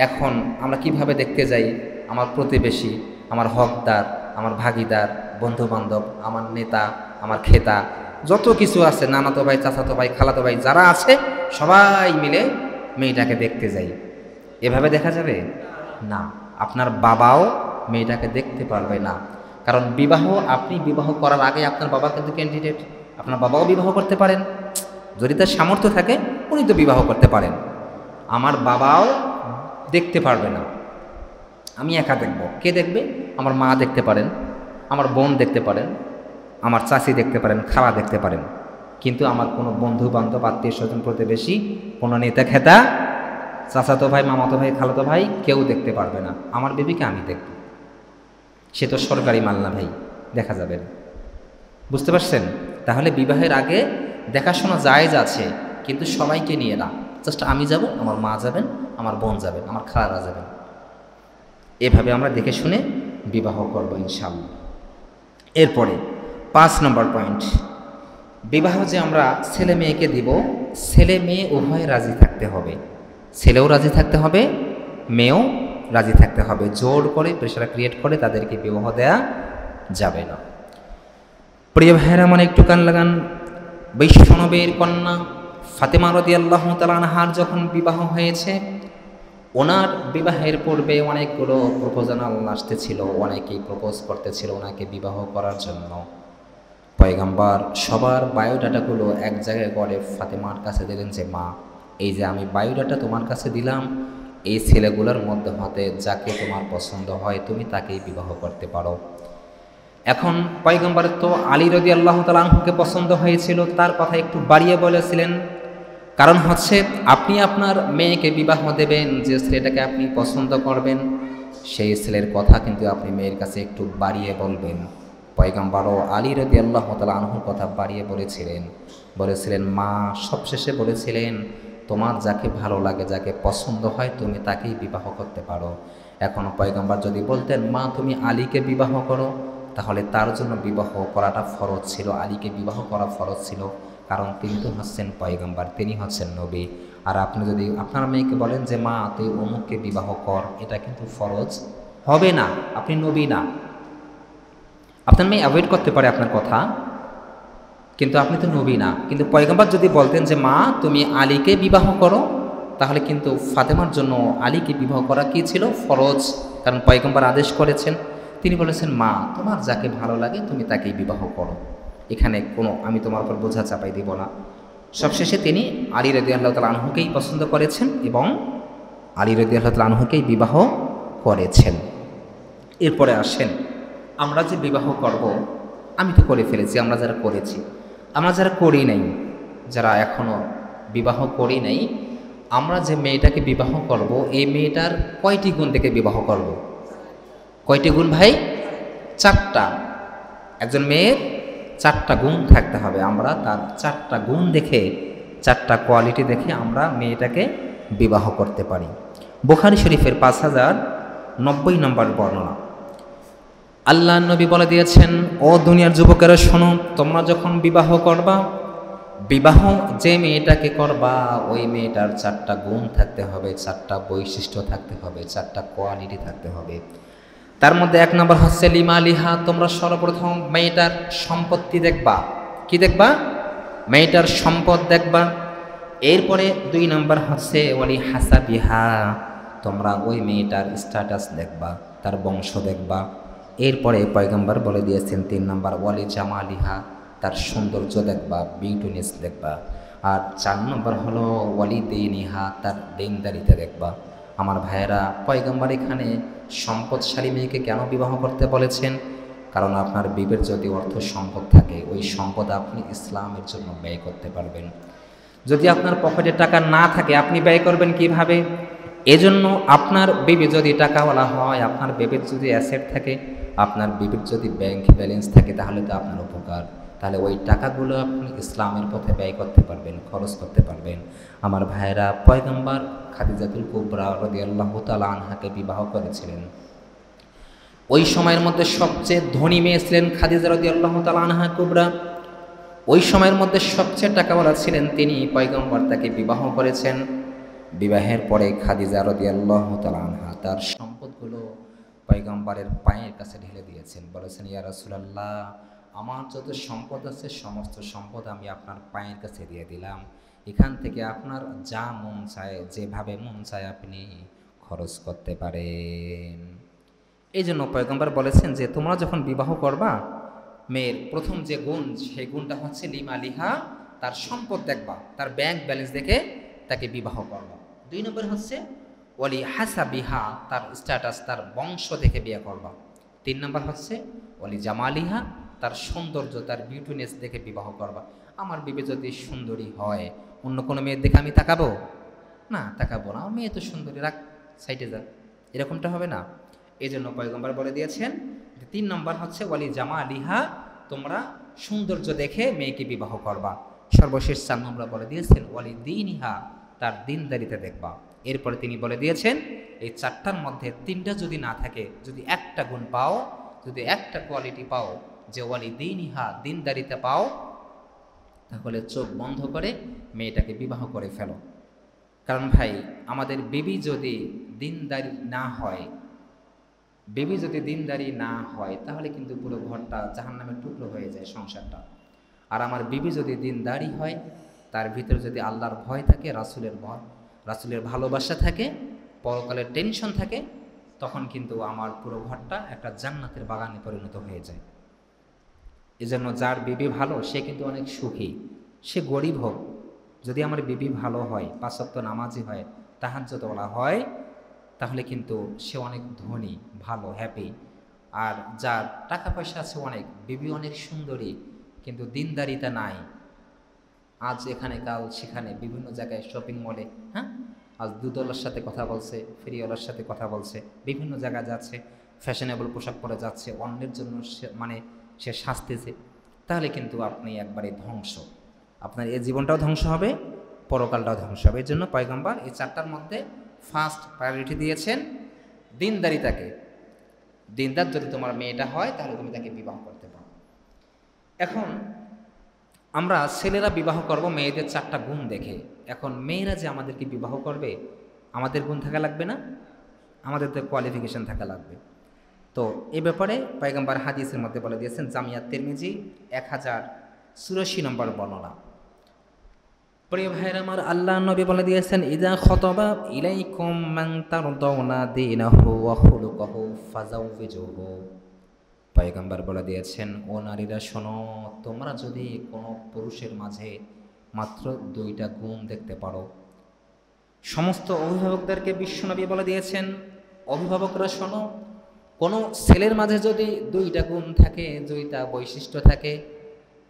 এখন আমরা কিভাবে দেখতে যাই? আমার প্রতিবেশী, আমার হকদার, আমার ভাগিদার, বন্ধুবান্ধব, আমার নেতা, আমার খেতা, যত কিছু আছে, নানাতো ভাই, চাচাতো ভাই, খালাতো ভাই যারা আছে, সবাই মিলে মেয়েটাকে দেখতে যাই। এভাবে দেখা যাবে না। আপনার বাবাও মেয়েটাকে দেখতে পারবে না, কারণ বিবাহ, আপনি বিবাহ করার আগে আপনার বাবা কিন্তু ক্যান্ডিডেট। আপনার বাবাও বিবাহ করতে পারেন, যদি তার সামর্থ্য থাকে উনি তো বিবাহ করতে পারেন। আমার বাবাও দেখতে পারবে না, আমি একা দেখব। কে দেখবে? আমার মা দেখতে পারেন, আমার বোন দেখতে পারেন, আমার চাচি দেখতে পারেন, খালা দেখতে পারেন, কিন্তু আমার কোনো বন্ধু বান্ধব, আত্মীয় স্বজন, প্রতিবেশী, কোনো নেতা খেতা, চাচাতো ভাই, মামাতো ভাই, খালাতো ভাই কেউ দেখতে পারবে না। আমার বেবিকে আমি দেখব। সে তো সরকারি মাল না ভাই, দেখা যাবে না। বুঝতে পারছেন? তাহলে বিবাহের আগে দেখাশোনা জায়েজ আছে, কিন্তু সবাইকে নিয়ে না। জাস্ট আমি যাব, আমার মা যাবেন, আমার বোন যাবেন, আমার খালারা যাবেন। এভাবে আমরা দেখে শুনে বিবাহ করব ইনশাআল্লাহ। এরপরে 5 নম্বর পয়েন্ট, বিবাহ যে আমরা ছেলে মেয়েকে দিব, ছেলে মেয়ে উভয় রাজি থাকতে হবে। ছেলেও রাজি থাকতে হবে, মেয়েও রাজি থাকতে হবে। জোর করে, প্রেশার ক্রিয়েট করে তাদেরকে বিবাহ দেয়া যাবে না। প্রিয় ভাইয়েরা, মানে একটু কান লাগান। বিশ্বনবীর কন্যা ফাতেমা রাদিয়াল্লাহু তাআলা আনহার যখন বিবাহ হয়েছে, ওনার বিবাহের পূর্বে অনেকগুলো প্রপোজাল আসতেছিল, অনেকেই প্রপোজ করতেছিল ওনাকে বিবাহ করার জন্য। পয়গম্বর সবার বায়োডাটাগুলো এক জায়গায় করে ফাতেমার কাছে দিলেন যে, মা, এই যে আমি বায়োডাটা তোমার কাছে দিলাম, এই ছেলেগুলোর মধ্যে হতে যাকে তোমার পছন্দ হয় তুমি তাকেই বিবাহ করতে পারো। এখন পয়গম্বরের তো আলী রাদিয়াল্লাহু তাআলা আনহুকে পছন্দ হয়েছিল, তার কথা একটু বাড়িয়ে বলেছিলেন। কারণ হচ্ছে, আপনি আপনার মেয়েকে বিবাহ দেবেন, যে ছেলেটাকে আপনি পছন্দ করবেন, সেই ছেলের কথা কিন্তু আপনি মেয়ের কাছে একটু বাড়িয়ে বলবেন। পয়গম্বরও আলী রাদিয়াল্লাহু তাআলা আনহুর কথা বাড়িয়ে বলেছিলেন। মা সবশেষে বলেছিলেন, তোমার যাকে ভালো লাগে, যাকে পছন্দ হয়, তুমি তাকেই বিবাহ করতে পারো। এখন পয়গম্বর যদি বলতেন মা তুমি আলীকে বিবাহ করো, তাহলে তার জন্য বিবাহ করাটা ফরজ ছিল, আলীকে বিবাহ করা ফরজ ছিল, কারণ তিনি তো হচ্ছেন পয়গম্বর, তিনি হচ্ছেন নবী। আর আপনি যদি আপনার মেয়েকে বলেন যে মা তুই অমুককে বিবাহ কর, এটা কিন্তু ফরজ হবে না, আপনি নবী না। আপনার মেয়ে অ্যাভয়েড করতে পারে আপনার কথা, কিন্তু আপনি তো নবী না। কিন্তু পয়গম্বর যদি বলতেন যে মা তুমি আলীকে বিবাহ করো, তাহলে কিন্তু ফাতেমার জন্য আলীকে বিবাহ করা কি ছিল? ফরজ, কারণ পয়গম্বর আদেশ করেছেন। তিনি বলেছেন মা তোমার যাকে ভালো লাগে তুমি তাকেই বিবাহ করো, এখানে কোনো আমি তোমার উপর বোঝা চাপাই দিব না। সবশেষে তিনি আলী রাদিয়াল্লাহু তাআলা আনহুকেই পছন্দ করেছেন এবং আলী রাদিয়াল্লাহু তাআলা আনহুকেই বিবাহ করেছেন। এরপরে আসেন, আমরা যে বিবাহ করব, আমি তো করে ফেলেছি, আমরা যারা করেছি, আমরা যারা করি নাই, যারা এখনও বিবাহ করি নাই, আমরা যে মেয়েটাকে বিবাহ করব, এই মেয়েটার কয়টি গুণ দেখে বিবাহ করব? কয়টি গুণ ভাই? 4টা। একজন মেয়ের 4টা গুণ থাকতে হবে। আমরা তার 4টা গুণ দেখে, 4টা কোয়ালিটি দেখে আমরা মেয়েটাকে বিবাহ করতে পারি। বুখারী শরীফের 5090 নম্বর বর্ণনা। আল্লাহ নবী বলে দিয়েছেন, ও দুনিয়ার যুবকেরা শোনো, তোমরা যখন বিবাহ করবা, বিবাহ যে মেয়েটাকে করবা ওই মেয়েটার 4টা গুণ থাকতে হবে, 4টা বৈশিষ্ট্য থাকতে হবে, 4টা কোয়ালিটি থাকতে হবে। তার মধ্যে 1 নম্বর হচ্ছে লিমালিহা, তোমরা সর্বপ্রথম মেয়েটার সম্পত্তি দেখবা। কি দেখবা? মেয়েটার সম্পদ দেখবা। এরপরে 2 নম্বর হচ্ছে ওয়ালি হাসাবিহা, তোমরা ওই মেয়েটার স্ট্যাটাস দেখবা, তার বংশ দেখবা। এরপরে পয়গম্বর বলে দিয়েছেন 3 নম্বর ওয়ালি জামালিহা, তার সৌন্দর্য দেখবা, বিউটিনেস দেখবা। আর 4 নম্বর হলো ওয়ালি দিনিহা, তার দিনদারিতা দেখবা। আমার ভাইয়েরা, পয়গম্বর এখানে সম্পদশালী মেয়েকে কেন বিবাহ করতে বলেছেন? কারণ আপনার বিবের যদি অর্থ সম্পদ থাকে, ওই সম্পদ আপনি ইসলামের জন্য ব্যয় করতে পারবেন। যদি আপনার পকেটে টাকা না থাকে, আপনি ব্যয় করবেন কিভাবে? এজন্য আপনার বিবি যদি টাকাওয়ালা হয়, আপনার বিবির যদি অ্যাসেট থাকে, আপনার বিবির যদি ব্যাংক ব্যালেন্স থাকে, তাহলে তো আপনার উপকার। তাহলে ওই টাকাগুলো আপনি ইসলামের পথে ব্যয় করতে পারবেন, খরচ করতে পারবেন। আমার ভাইয়েরা, পয়গম্বর খাদিজাতুল কুবরা রাদিয়াল্লাহু তাআলা আনহাকে বিবাহ করেছিলেন। ওই সময়ের মধ্যে সবচেয়ে ধনী মেয়ে ছিলেন খাদিজা রাদিয়াল্লাহু তাআলা আনহা কুবরা। ওই সময়ের মধ্যে সবচেয়ে টাকাওয়ালা ছিলেন তিনি। পয়গম্বর তাকে বিবাহ করেছেন। বিবাহের পরে খাদিজা রাদিয়াল্লাহু তাআলা আনহা তার সম্পদগুলো পয়গম্বরের পায়ের কাছে ঢেলে দিয়েছেন। বলেছেন, ইয়া রাসূলুল্লাহ, আমার যত সম্পদ আছে সমস্ত সম্পদ আমি আপনার পায়ের কাছে দিয়ে দিলাম, এখান থেকে আপনার যা মন চায়, যেভাবে মন চায় আপনি খরচ করতে পারেন। এই জন্য পয়গম্বর বলেছেন যে তোমরা যখন বিবাহ করবা, মেয়ের প্রথম যে গুণ, সেই গুণটা হচ্ছে লিমালিহা, তার সম্পদ দেখবা, তার ব্যাংক ব্যালেন্স দেখে তাকে বিবাহ করবা। 2 নম্বর হচ্ছে ওয়ালি হাসাবিহা, তার স্ট্যাটাস, তার বংশ দেখে বিয়ে করবা। 3 নম্বর হচ্ছে ওয়ালি জামালিহা, তার সৌন্দর্য, তার বিউটিনেস দেখে বিবাহ করবা। আমার বিবি যদি সুন্দরী হয়, অন্য কোনো মেয়ের দেখে আমি তাকাবো না? তাকাবো না, আমার মেয়ে তো সুন্দরী, রাখ, সাইডে যা, এরকমটা হবে না। এই জন্য পয়গম্বর বলে দিয়েছেন যে 3 নম্বর হচ্ছে ওয়ালি জামালিহা, তোমরা সৌন্দর্য দেখে মেয়েকে বিবাহ করবা। সর্বশেষ 4 নম্বর বলে দিয়েছেন ওয়ালি দিনিহা, তার দিনদারিতা দেখবা। এরপরে তিনি বলে দিয়েছেন এই 4টার মধ্যে 3টা যদি না থাকে, যদি একটা গুণ পাও, যদি একটা কোয়ালিটি পাও, যে ওয়ালি দিনিহা, দিনদারিতা পাও, তাহলে চোখ বন্ধ করে মেয়েটাকে বিবাহ করে ফেলো। কারণ ভাই, আমাদের বিবি যদি দিনদারি না হয়, বিবি যদি দিনদারি না হয়, তাহলে কিন্তু পুরো ঘরটা জাহান্নামের টুকরো হয়ে যায়, সংসারটা। আর আমার বিবি যদি দিনদারি হয়, তার ভিতরে যদি আল্লাহর ভয় থাকে, রাসূলের ভয়, রাসূলের ভালোবাসা থাকে, পরকালের টেনশন থাকে, তখন কিন্তু আমার পুরো ঘরটা একটা জান্নাতের বাগানে পরিণত হয়ে যায়। এজন্য যার বিবি ভালো, সে কিন্তু অনেক সুখী, সে গরিব হোক, যদি আমার বিবি ভালো হয়, 5 ওয়াক্ত নামাজি হয়, তাহাজ্জুদওয়ালা হয়, তাহলে কিন্তু সে অনেক ধনী, ভালো, হ্যাপি। আর যার টাকা পয়সা আছে অনেক, বিবি অনেক সুন্দরী, কিন্তু দিনদারিতা নাই, আজ এখানে কাল সেখানে, বিভিন্ন জায়গায় শপিং মলে, হ্যাঁ, আজ দুধওয়ালার সাথে কথা বলছে, ফেরিওয়ালার সাথে কথা বলছে, বিভিন্ন জায়গায় যাচ্ছে, ফ্যাশনেবল পোশাক পরে যাচ্ছে, অন্যের জন্য সে সাজতেছে, তাহলে কিন্তু আপনি একবারে ধ্বংস। আপনার এই জীবনটাও ধ্বংস হবে, পরকালটাও ধ্বংস হবে। এই জন্য পয়গম্বর এই চারটার মধ্যে ফার্স্ট প্রায়োরিটি দিয়েছেন দিনদারিতাকে। দিনদার যদি তোমার মেয়েটা হয় তাহলে তুমি তাকে বিবাহ করতে পারো। এখন আমরা ছেলেরা বিবাহ করব মেয়েদের চারটা গুণ দেখে। এখন মেয়েরা যে আমাদেরকে বিবাহ করবে, আমাদের গুণ থাকা লাগবে না? আমাদের তো কোয়ালিফিকেশন থাকা লাগবে। তো এ ব্যাপারে পয়গম্বর হাদিসের মধ্যে বলে দিয়েছেন, জামিয়া তিরমিজি 1084 নম্বর বর্ণনা। প্রিয় ভাইয়ের আমার, আল্লাহ নবী বলে দিয়েছেন, ইযা খতবা ইলাইকুম মান তারদাউনা দীনাহু ওয়া খুলুকাহু ফাজাওবিজুহু। পয়গম্বর বলে দিয়েছেন, ও নারীরা শোনো, তোমরা যদি কোনো পুরুষের মাঝে মাত্র 2টা গুণ দেখতে পারো। সমস্ত অভিভাবকদেরকে বিশ্বনবী বলে দিয়েছেন, অভিভাবকরা শোনো, কোনো ছেলের মাঝে যদি 2টা গুণ থাকে, 2টা বৈশিষ্ট্য থাকে,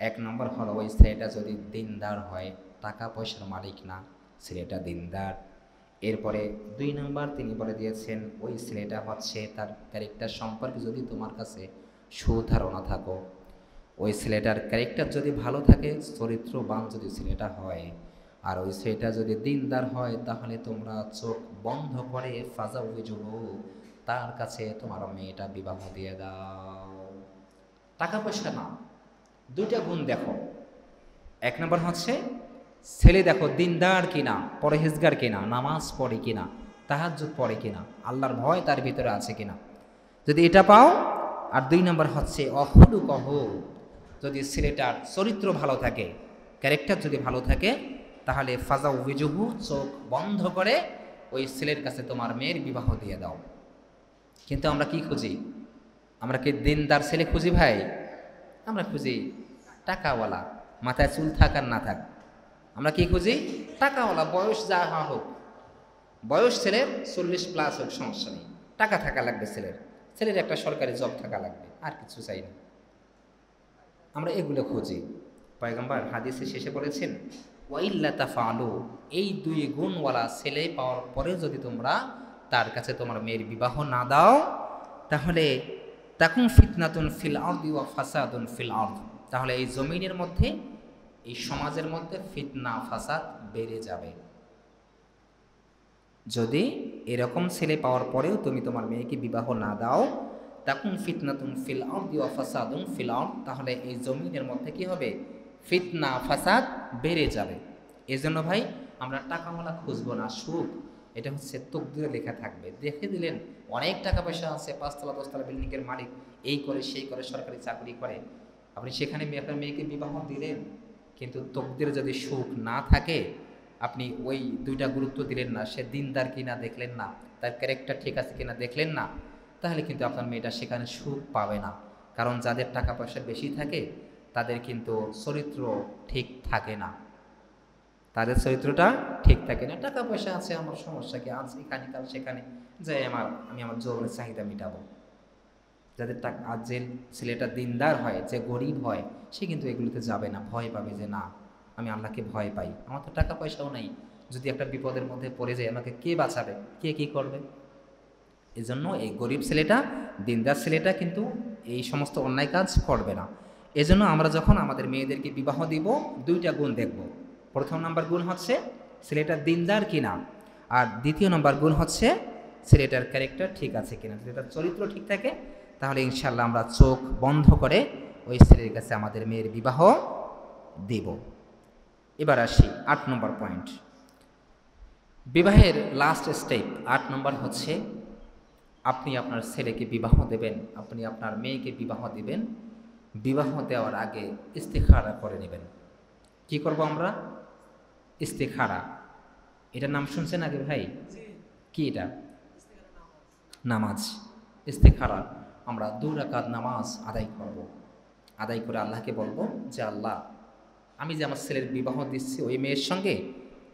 1 নম্বর হলো ওই ছেলেটা যদি দিনদার হয়, টাকা পয়সার মালিক না, ছেলেটা দিনদার। এরপরে 2 নম্বর তিনি বলে দিয়েছেন, ওই ছেলেটা হচ্ছে তার ক্যারেক্টার সম্পর্কে যদি তোমার কাছে সুধারণা থাকো, ওই ছেলেটার ক্যারেক্টার যদি ভালো থাকে, চরিত্রবান যদি ছেলেটা হয়, আর ওই ছেলেটা যদি দিনদার হয়, তাহলে তোমরা চোখ বন্ধ করে ফাজাউবিজুহু, তার কাছে তোমার মেয়েটা বিবাহ দিয়ে দাও। টাকা পয়সা না, 2টা গুণ দেখো। 1 নম্বর হচ্ছে ছেলে দেখো দিনদার কিনা, পরহেজগার কিনা, নামাজ পড়ে কিনা, তাহাজ্জুদ পড়ে কিনা, আল্লাহর ভয় তার ভিতরে আছে কিনা, যদি এটা পাও। আর 2 নম্বর হচ্ছে অখলুকহু, যদি ছেলেটার চরিত্র ভালো থাকে, ক্যারেক্টার যদি ভালো থাকে, তাহলে ফাজাউবিজুহু, চোখ বন্ধ করে ওই ছেলের কাছে তোমার মেয়ের বিবাহ দিয়ে দাও। কিন্তু আমরা কি খুঁজি? আমরা কি দিনদার ছেলে খুঁজি ভাই? আমরা খুঁজি টাকাওয়ালা, মাথায় চুল থাক আর না থাক। আমরা কি খুঁজি? টাকাওয়ালা, বয়স যা হওয়া হোক, বয়স ছেলের 40+ হোক, সমস্যা নেই, টাকা থাকা লাগবে ছেলের, ছেলের একটা সরকারি জব থাকা লাগবে, আর কিছু চাই না। আমরা এগুলো খুঁজি। পয়গম্বর হাদিসে শেষে বলেছেন, ওয়াইল্লা তাফআলু, এই 2 গুণওয়ালা ছেলে পাওয়ার পরেও যদি তোমরা তার কাছে তোমার মেয়ের বিবাহ না দাও, তাহলে তাকুন ফিতনাতুন ফিল আরদি ওয়া ফাসাদুন ফিল আরদ, তাহলে এই জমিনের মধ্যে, এই সমাজের মধ্যে ফিতনা ফাসাদ বেড়ে যাবে। যদি এরকম ছেলে পাওয়ার পরেও তুমি তোমার মেয়েকে বিবাহ না দাও, তাকুন ফিতনাতুন ফিল আরদি ওয়া ফাসাদুন ফিল আরদ, তাহলে এই জমিনের মধ্যে কি হবে? ফিতনা ফাসাদ বেড়ে যাবে। এজন্য ভাই আমরা টাকাওয়ালা খুঁজবো না, সুখ এটা হচ্ছে তকদিরে লেখা থাকবে। দেখে দিলেন অনেক টাকা পয়সা আছে, 5তলা 10তলা বিল্ডিংয়ের মালিক, এই করে সেই করে, সরকারি চাকরি করে, আপনি সেখানে আপনার মেয়েকে বিবাহ দিলেন, কিন্তু তকদিরে যদি সুখ না থাকে, আপনি ওই 2টা গুরুত্ব দিলেন না, সে দিনদার কিনা দেখলেন না, তার ক্যারেক্টার ঠিক আছে কিনা দেখলেন না, তাহলে কিন্তু আপনার মেয়েটা সেখানে সুখ পাবে না। কারণ যাদের টাকা পয়সা বেশি থাকে তাদের কিন্তু চরিত্র ঠিক থাকে না, তাদের চরিত্রটা ঠিক থাকে না। টাকা পয়সা আছে, আমার সমস্যা কি, আজ এখানে কাল সেখানে যাই, আমি আমার যৌবনের চাহিদা মেটাবো। যাদের টাকা, আজ যে ছেলেটা দিনদার হয়, যে গরিব হয়, সে কিন্তু এগুলোতে যাবে না, ভয় পাবে যে না, আমি আল্লাহকে ভয় পাই, আমার তো টাকা পয়সাও নাই, যদি একটা বিপদের মধ্যে পড়ে যায় আমাকে কে বাঁচাবে, কে কি করবে। এই জন্য এই গরিব ছেলেটা, দিনদার ছেলেটা কিন্তু এই সমস্ত অন্যায় কাজ করবে না। এজন্য আমরা যখন আমাদের মেয়েদেরকে বিবাহ দিব, 2টা গুণ দেখব। প্রথম নাম্বার গুণ হচ্ছে ছেলেটার দিনদার কিনা, আর 2য় নম্বর গুণ হচ্ছে ছেলেটার ক্যারেক্টার ঠিক আছে কিনা। ছেলেটার চরিত্র ঠিক থাকে, তাহলে ইনশাল্লাহ আমরা চোখ বন্ধ করে ওই ছেলের কাছে আমাদের মেয়ের বিবাহ দেব। এবার আসি 8 নম্বর পয়েন্ট, বিবাহের লাস্ট স্টেপ। 8 নম্বর হচ্ছে আপনি আপনার ছেলেকে বিবাহ দেবেন, আপনি আপনার মেয়েকে বিবাহ দিবেন, বিবাহ দেওয়ার আগে ইস্তিখারা করে নেবেন। কি করব আমরা? ইস্তিখারা, এটার নাম শুনছেন আগে ভাই? কি এটা? নামাজ। ইস্তিখারা আমরা 2 রাকাত নামাজ আদায় করব। আদায় করে আল্লাহকে বলবো যে আল্লাহ, আমি যে আমার ছেলের বিবাহ দিচ্ছি, ওই মেয়ের সঙ্গে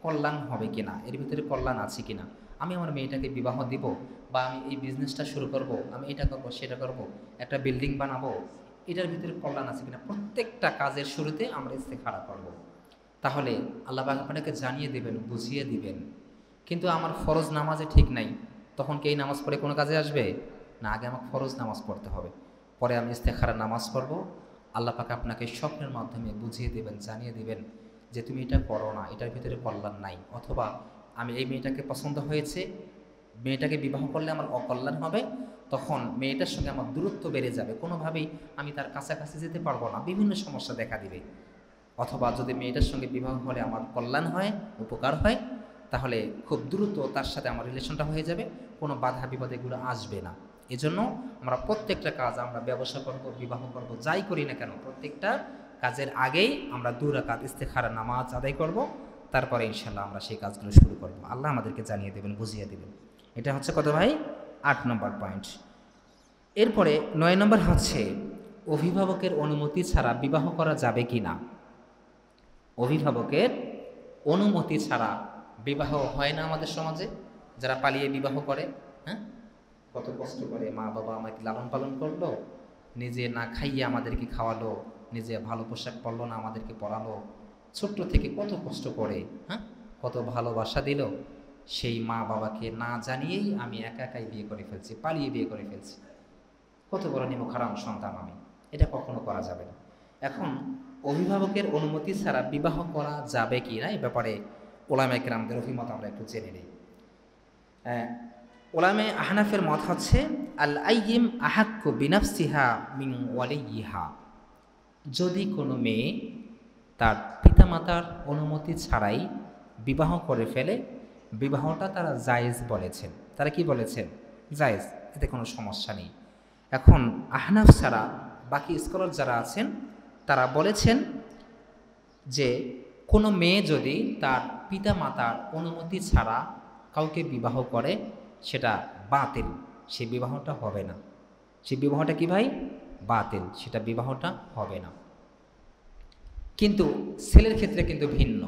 কল্যাণ হবে কিনা, এর ভিতরে কল্যাণ আছে কিনা, আমি আমার মেয়েটাকে বিবাহ দিব, বা আমি এই বিজনেসটা শুরু করব, আমি এটা করব সেটা করব, একটা বিল্ডিং বানাবো, এটার ভিতরে কল্যাণ আছে কিনা। প্রত্যেকটা কাজের শুরুতে আমরা ইস্তিখারা করব। তাহলে আল্লাহ পাক আপনাকে জানিয়ে দেবেন, বুঝিয়ে দিবেন। কিন্তু আমার ফরজ নামাজে ঠিক নাই, তখন কি এই নামাজ পড়ে কোনো কাজে আসবে না? আগে আমাকে ফরজ নামাজ পড়তে হবে, পরে আমি ইস্তিখারা নামাজ পড়ব। আল্লাহ পাক আপনাকে স্বপ্নের মাধ্যমে বুঝিয়ে দেবেন, জানিয়ে দেবেন যে তুমি এটা করো না, এটার ভিতরে কল্যাণ নাই, অথবা আমি এই মেয়েটাকে পছন্দ হয়েছে, মেয়েটাকে বিবাহ করলে আমার অকল্যাণ হবে, তখন মেয়েটার সঙ্গে আমার দূরত্ব বেড়ে যাবে, কোনোভাবেই আমি তার কাছাকাছি যেতে পারবো না, বিভিন্ন সমস্যা দেখা দিবে। অথবা যদি মেয়েটার সঙ্গে বিবাহ হলে আমার কল্যাণ হয়, উপকার হয়, তাহলে খুব দ্রুত তার সাথে আমার রিলেশনটা হয়ে যাবে, কোনো বাধা বিপদ এগুলো আসবে না। এজন্য আমরা প্রত্যেকটা কাজ, আমরা ব্যবসা করব, বিবাহ করব, যাই করি না কেন, প্রত্যেকটা কাজের আগেই আমরা 2 রাকাত ইস্তেখারা নামাজ আদায় করব, তারপরে ইনশাল্লাহ আমরা সেই কাজগুলো শুরু করব। আল্লাহ আমাদেরকে জানিয়ে দেবেন, বুঝিয়ে দেবেন। এটা হচ্ছে কত ভাই? 8 নম্বর পয়েন্ট। এরপরে 9 নম্বর হচ্ছে অভিভাবকের অনুমতি ছাড়া বিবাহ করা যাবে কি না। অভিভাবকের অনুমতি ছাড়া বিবাহ হয় না আমাদের সমাজে। যারা পালিয়ে বিবাহ করে, হ্যাঁ, কত কষ্ট করে, মা বাবা আমাকে লালন পালন করলো, নিজে না খাইয়ে আমাদেরকে খাওয়ালো, নিজে ভালো পোশাক পরলো না, আমাদেরকে পরালো, ছোট্ট থেকে কত কষ্ট করে, হ্যাঁ, কত ভালোবাসা দিল, সেই মা বাবাকে না জানিয়েই আমি একা একাই বিয়ে করে ফেলছি, পালিয়ে বিয়ে করে ফেলছি, কত বড় নিমক হারাম সন্তান আমি। এটা কখনো করা যাবে না। এখন অভিভাবকের অনুমতি ছাড়া বিবাহ করা যাবে কি না, এ ব্যাপারে ওলামায়ে কেরামদের অভিমত আমরা একটু জেনে নিই। ওলামায়ে আহনাফের মত হচ্ছে আল আইয়িম আহাক্কু বিনাফসিহা মিন ওয়ালিয়িহা। যদি কোনো মেয়ে তার পিতামাতার অনুমতি ছাড়াই বিবাহ করে ফেলে, বিবাহটা তারা জায়েজ বলেছেন। তারা কি বলেছেন? জায়েজ, এতে কোনো সমস্যা নেই। এখন আহনাফ ছাড়া বাকি স্কলার যারা আছেন তারা বলেছেন যে কোনো মেয়ে যদি তার পিতামাতার অনুমতি ছাড়া কাউকে বিবাহ করে, সেটা বাতিল, সে বিবাহটা হবে না। সে বিবাহটা কি ভাই? বাতিল, সেটা বিবাহটা হবে না। কিন্তু ছেলের ক্ষেত্রে কিন্তু ভিন্ন।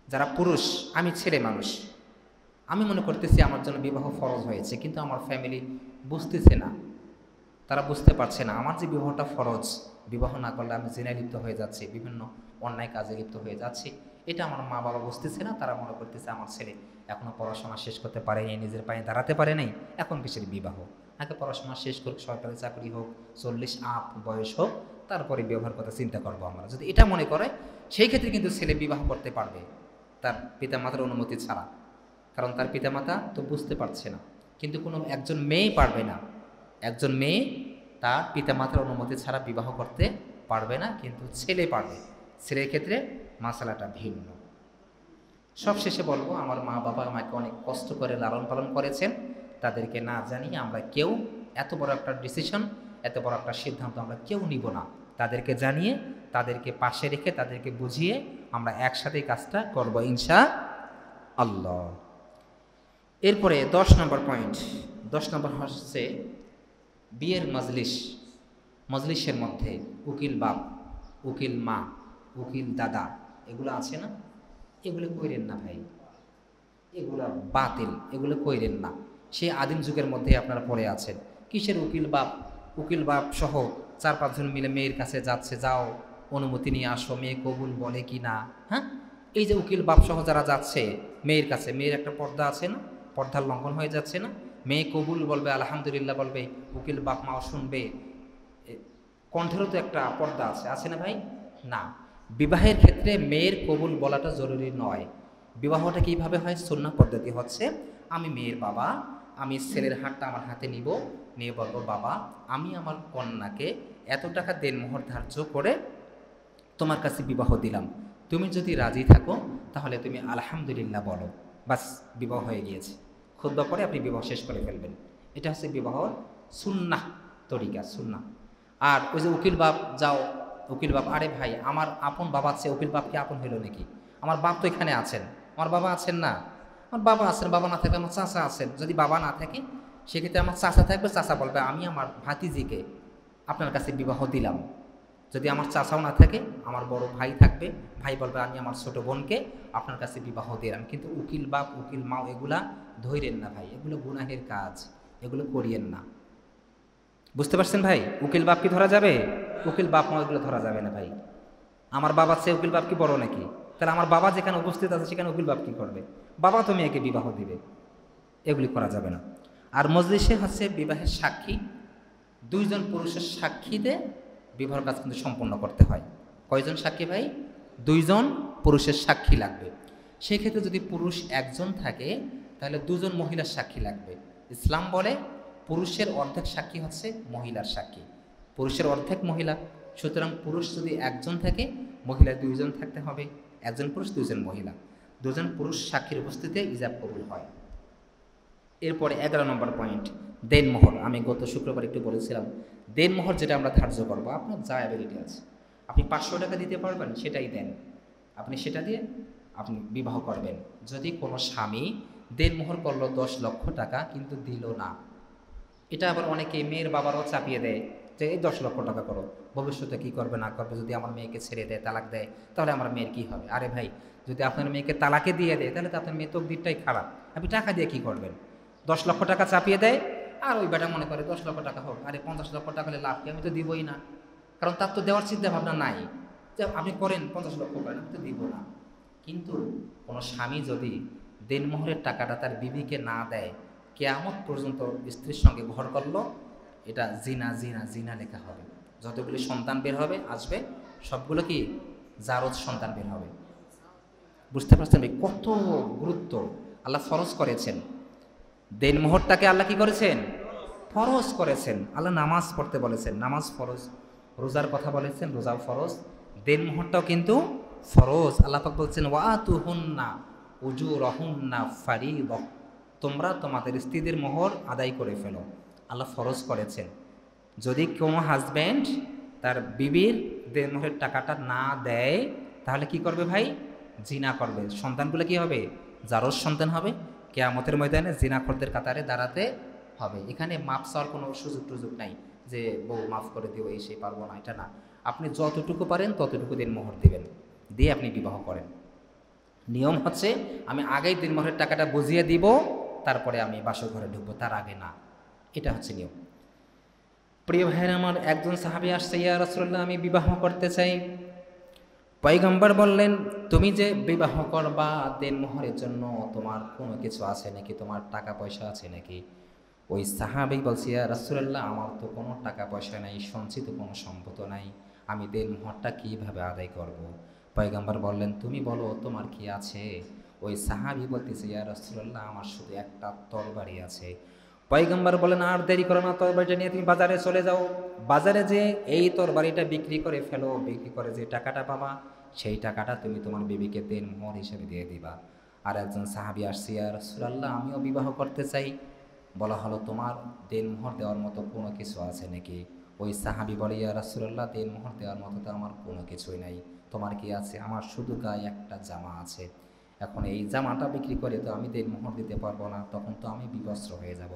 যারা পুরুষ, আমি ছেলে মানুষ, আমি মনে করতেছি আমার জন্য বিবাহ ফরজ হয়েছে, কিন্তু আমার ফ্যামিলি বুঝতেছে না, তারা বুঝতে পারছে না আমার যে বিবাহটা ফরজ, বিবাহ না করলে আমি জিনায় লিপ্ত হয়ে যাচ্ছি, বিভিন্ন অন্যায় কাজে লিপ্ত হয়ে যাচ্ছি, এটা আমার মা বাবা বুঝতেছে না। তারা মনে করতেছে আমার ছেলে এখনও পড়াশোনা শেষ করতে পারেনি, নিজের পায়ে দাঁড়াতে পারে নাই, এখন কিসের বিবাহ, আগে পড়াশোনা শেষ করুক, সরকারি চাকরি হোক, 40 আপ বয়স হোক, তারপরে ব্যবহার কথা চিন্তা করবো আমরা। যদি এটা মনে করে, সেই ক্ষেত্রে কিন্তু ছেলে বিবাহ করতে পারবে তার পিতামাতার অনুমতি ছাড়া, কারণ তার পিতামাতা তো বুঝতে পারছে না। কিন্তু কোনো একজন মেয়ে পারবে না, একজন মেয়ে তার পিতামাতার অনুমতি ছাড়া বিবাহ করতে পারবে না, কিন্তু ছেলে পারবে। ছেলের ক্ষেত্রে মাসালাটা ভিন্ন। সবশেষে বলবো, আমার মা বাবা আমাকে অনেক কষ্ট করে লালন পালন করেছেন, তাদেরকে না জানিয়ে আমরা কেউ এত বড় একটা ডিসিশন, এত বড় একটা সিদ্ধান্ত আমরা কেউ নিব না। তাদেরকে জানিয়ে, তাদেরকে পাশে রেখে, তাদেরকে বুঝিয়ে আমরা একসাথে কাজটা করবো ইনশাআল্লাহ। এরপরে 10 নম্বর পয়েন্ট। 10 নম্বর হচ্ছে বিয়ের মজলিসের মধ্যে উকিল বাপ, উকিল মা, উকিল দাদা, এগুলো আছে না, এগুলো কইরেন না ভাই, এগুলো বাতিল, এগুলো কইরেন না। সেই আদিম যুগের মধ্যে আপনারা পড়ে আছেন। কিসের উকিল বাপ? উকিল বাপ সহ 4-5 জন মিলে মেয়ের কাছে যাচ্ছে, যাও অনুমতি নিয়ে আসো, মেয়ে কবুল বলে কি না। হ্যাঁ, এই যে উকিল বাপ সহ যারা যাচ্ছে মেয়ের কাছে, মেয়ের একটা পর্দা আছে না, পর্দার লঙ্ঘন হয়ে যাচ্ছে না। মেয়ে কবুল বলবে, আলহামদুলিল্লাহ বলবে, উকিল বাপ মাও শুনবে, কণ্ঠেরও তো একটা পর্দা আছে না ভাই? না, বিবাহের ক্ষেত্রে মেয়ের কবুল বলাটা জরুরি নয়। বিবাহটা কীভাবে হয়? সুন্নাহ পদ্ধতি হচ্ছে, আমি মেয়ের বাবা, আমি ছেলের হাতটা আমার হাতে নিয়ে বলবো, বাবা আমি আমার কন্যাকে এত টাকা দেনমোহর ধার্য করে তোমার কাছে বিবাহ দিলাম, তুমি যদি রাজি থাকো তাহলে তুমি আলহামদুলিল্লাহ বলো, বাস বিবাহ হয়ে গিয়েছে। খুতবা পরে আপনি বিবাহ শেষ করে ফেলবেন। এটা হচ্ছে বিবাহর সুন্নাহ তরিকা, সুন্নাহ। আর ওই যে উকিল বাপ, যাও উকিল বাপ, আরে ভাই আমার আপন বাবা আছে, উকিল বাপ কি আপন হইল নাকি? আমার বাপ তো এখানে আছেন, আমার বাবা আছেন না? আমার বাবা আছেন, বাবা না থাকলে আমার চাচা আছেন। যদি বাবা না থাকে সেক্ষেত্রে আমার চাচা থাকবে, চাচা বলবে আমি আমার ভাতিজিকে আপনার কাছে বিবাহ দিলাম। যদি আমার চাচাও না থাকে, আমার বড় ভাই থাকবে, ভাই বলবে আমি আমার ছোট বোনকে আপনার কাছে বিবাহ দিলাম। কিন্তু উকিল বাপ, উকিল মাও এগুলা ধইরেন না ভাই, এগুলো গুনাহের কাজ, এগুলো করিয়েন না। বুঝতে পারছেন ভাই? উকিল বাপ কি ধরা যাবে? উকিল বাপ মা এগুলো ধরা যাবে না ভাই। আমার বাবার চেয়ে উকিল বাপ কি বড় নাকি? তাহলে আমার বাবা যেখানে উপস্থিত আছে সেখানে উকিল বাপ কি করবে? বাবা তো মেয়েকে বিবাহ দিবে, এগুলি করা যাবে না। আর মজলিসে হচ্ছে বিবাহের সাক্ষী, 2 জন পুরুষের সাক্ষীতে বিবাহের কাজ কিন্তু সম্পন্ন করতে হয়। কয়জন সাক্ষী ভাই? দুইজন পুরুষের সাক্ষী লাগবে। সেক্ষেত্রে যদি পুরুষ একজন থাকে তাহলে দুজন মহিলার সাক্ষী লাগবে। ইসলাম বলে পুরুষের অর্ধেক সাক্ষী হচ্ছে মহিলার সাক্ষী, পুরুষের অর্ধেক মহিলা। সুতরাং পুরুষ যদি একজন থাকে, মহিলা দুইজন থাকতে হবে, একজন পুরুষ দুইজন মহিলা, দুজন পুরুষ সাক্ষীর উপস্থিতিতে ইজাব কবুল হয়। এরপরে 11 নম্বর পয়েন্ট, দেনমোহর। আমি গত শুক্রবার একটু বলেছিলাম, দেনমোহর যেটা আমরা ধার্য করবো, আপনার যা অ্যাবিলিটি আছে, আপনি 500 টাকা দিতে পারবেন সেটাই দেন, আপনি সেটা দিয়ে আপনি বিবাহ করবেন। যদি কোনো স্বামী দেনমোহর করলো 10 লক্ষ টাকা কিন্তু দিল না, এটা আবার অনেকে মেয়ের বাবারাও চাপিয়ে দেয় যে এই 10 লক্ষ টাকা করো, ভবিষ্যতে কী করবে না করবে, যদি আমার মেয়েকে ছেড়ে দেয়, তালাক দেয়, তাহলে আমার মেয়ের কী হবে? আরে ভাই, যদি আপনার মেয়েকে তালাকে দিয়ে দেয় তাহলে তো আপনার মেয়ে তকদিরটাই খারাপ, আপনি টাকা দিয়ে কী করবেন? 10 লক্ষ টাকা চাপিয়ে দেয়, আর ওই বেটা মনে করে 10 লক্ষ টাকা হোক, আরে 50 লক্ষ টাকা হলে লাভ কি, আমি তো দিবই না, কারণ তার তো দেওয়ার চিন্তা ভাবনা নাই, যে আপনি করেন 50 লক্ষ করেন, আমি তো দিব না। কিন্তু কোনো স্বামী যদি দেনমোহরের টাকাটা তার বিবিকে না দেয়, কিয়ামত পর্যন্ত স্ত্রীর সঙ্গে ঘর করলো, এটা জিনা জিনা জিনা লেখা হবে। যতগুলি সন্তান বের হবে আসবে, সবগুলো কি জারজ সন্তান বের হবে। বুঝতে পারছেন কত গুরুত্ব আল্লাহ ফরজ করেছেন। দেনমোহরটাকে আল্লাহ কি করেছেন? ফরজ করেছেন। আল্লাহ নামাজ পড়তে বলেছেন, নামাজ ফরজ। রোজার কথা বলেছেন, রোজাও ফরজ। দেনমোহরটাও কিন্তু ফরজ। আল্লাহ পাক বলছেন ওয়াতুহুন্না উজুরহুন্না ফারিদা, তোমরা তোমাদের স্ত্রীদের মোহর আদায় করে ফেলো। আল্লাহ ফরজ করেছেন। যদি কোনো হাজব্যান্ড তার বিবির দেনমোহরের টাকাটা না দেয় তাহলে কি করবে ভাই? জিনা করবে। সন্তানগুলো কি হবে? জারজ সন্তান হবে। কিয়ামতের ময়দানে জিনাখোরদের কাতারে দাঁড়াতে হবে। এখানে মাপ চাওয়ার কোনো সুযোগ টুযোগ নাই যে বউ মাফ করে দিও, এই সেই পারবো না, এটা না। আপনি যতটুকু পারেন ততটুকু দেনমোহর দিবেন, দিয়ে আপনি বিবাহ করেন। নিয়ম হচ্ছে আমি আগেই দেনমোহরের টাকাটা বুঝিয়ে দিব, তারপরে আমি বাসর ঘরে ঢুকবো, তার আগে না। এটা হচ্ছে নিয়ম। প্রিয় ভাইয়ের আমার, একজন সাহাবী আসছে, ইয়া রাসূলুল্লাহ আমি বিবাহ করতে চাই। পয়গম্বর বললেন তুমি যে বিবাহ করবা দেনমোহরের জন্য তোমার কোনো কিছু আছে নাকি, তোমার টাকা পয়সা আছে নাকি? ওই সাহাবী বলছে ইয়া রাসূলুল্লাহ আমার তো কোনো টাকা পয়সা নাই, সঞ্চিত কোনো সম্পদ নাই, আমি দেনমোহরটা কীভাবে আদায় করব? পয়গম্বর বললেন তুমি বলো তোমার কি আছে? ওই সাহাবী বলতেছে ইয়া রাসূলুল্লাহ আমার শুধু একটা তরবারি আছে। পয়গম্বর বলেন আর দেরি করো না, তরবারিটা নিয়ে তুমি বাজারে চলে যাও, বাজারে যে এই তরবারিটা বিক্রি করে ফেলো, বিক্রি করে যে টাকাটা পাবা সেই টাকাটা তুমি তোমার বিবিকে দেনমোহর হিসেবে দিয়ে দিবা। আর একজন সাহাবী আসছে ইয়া রাসূলুল্লাহ আমিও বিবাহ করতে চাই। বলা হলো তোমার দেনমোহর দেওয়ার মতো কোনো কিছু আছে নাকি? ওই সাহাবী বলে ইয়া রাসূলুল্লাহ দেনমোহর দেওয়ার মতো তো আমার কোনো কিছুই নাই, তোমার কি আছে? আমার শুধু গায়ে একটা জামা আছে, এখন এই জামাটা বিক্রি করে তো আমি দেনমোহর দিতে পারবো না, তখন তো আমি বিবস্ত্র হয়ে যাব।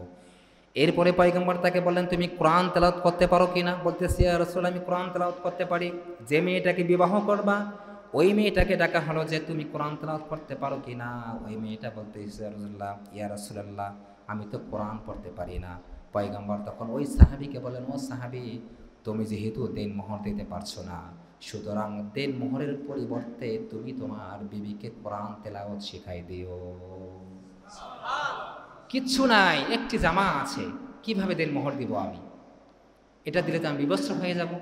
এরপরে পয়গম্বর তাকে বললেন তুমি কোরআন তেলাওয়াত করতে পারো কিনা? বলতেছি ইয়া রাসূলুল্লাহ আমি কোরআন তেলাওয়াত করতে পারি। যে মেয়েটাকে বিবাহ করবা ওই মেয়েটাকে ডাকা হলো যে তুমি কোরআন তেলাওয়াত করতে পারো কিনা? ওই মেয়েটা বলতেছে ইয়া রাসূলুল্লাহ আমি তো কোরআন পড়তে পারি না। পয়গম্বর তখন ওই সাহাবীকে বলেন ও সাহাবী তুমি যেহেতু দেনমোহর দিতে পারছো না, সুতরাং দেনমোহরের পরিবর্তে তুমি তোমার বিবিকে কোরআন তেলাওয়াত শিখাই দিও। কিচ্ছু নাই, একটি জামা আছে, কিভাবে দেনমোহর দিব আমি? এটা দিলে তো আমি বিবস্ত্র হয়ে যাব।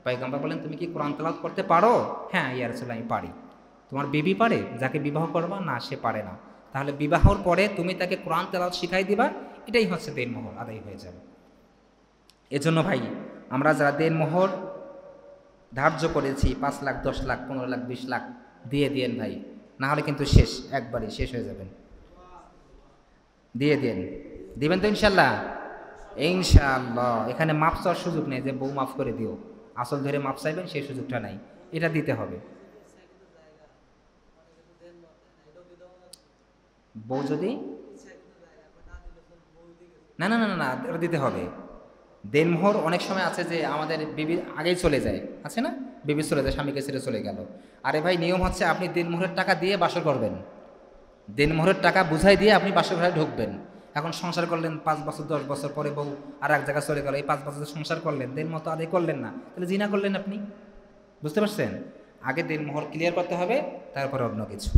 পয়গম্বর বলেন তুমি কি কোরআন তেলাওয়াত করতে পারো? হ্যাঁ ইয়া রাসূলুল্লাহ আমি পারি। তোমার বিবি পারে? যাকে বিবাহ করবা? না সে পারে না। তাহলে বিবাহর পরে তুমি তাকে কোরআন তেলাওয়াত শিখাই দিবা, এটাই হচ্ছে দেনমোহর, আদায় হয়ে যাবে। এজন্য ভাই আমরা যারা দেনমোহর ধার্য করেছি 5 লাখ 10 লাখ 15 লাখ 20 লাখ দিয়ে দিয়েন ভাই, না হলে কিন্তু শেষ, একবারই শেষ হয়ে যাবেন। দিয়ে দেন, দিবেন তো ইনশাল্লাহ? ইনশাআল্লাহ। এখানে মাপ চাওয়ার সুযোগ নেই যে বউ মাফ করে দিও, আসল ধরে মাপ চাইবেন সেই সুযোগটা নাই, এটা দিতে হবে। বউ যদি না না না না না এটা দিতে হবে। দেনমোহর অনেক সময় আছে যে আমাদের বিবি আগেই চলে যায়, আছে না? বিবি চলে যায়, স্বামীকে ছেড়ে চলে গেল। আরে ভাই নিয়ম হচ্ছে আপনি দেনমোহরের টাকা দিয়ে বাসর করবেন, দেনমোহরের টাকা বুঝাই দিয়ে আপনি বাসর ঘরে ঢুকবেন। এখন সংসার করলেন 5 বছর 10 বছর পরে বউ আর এক জায়গায় চলে গেল, এই 5 বছর সংসার করলেন, দেনমোহর তো আদায় করলেন না, তাহলে জিনা করলেন আপনি। বুঝতে পারছেন? আগে দেনমোহর ক্লিয়ার করতে হবে, তারপরে অন্য কিছু।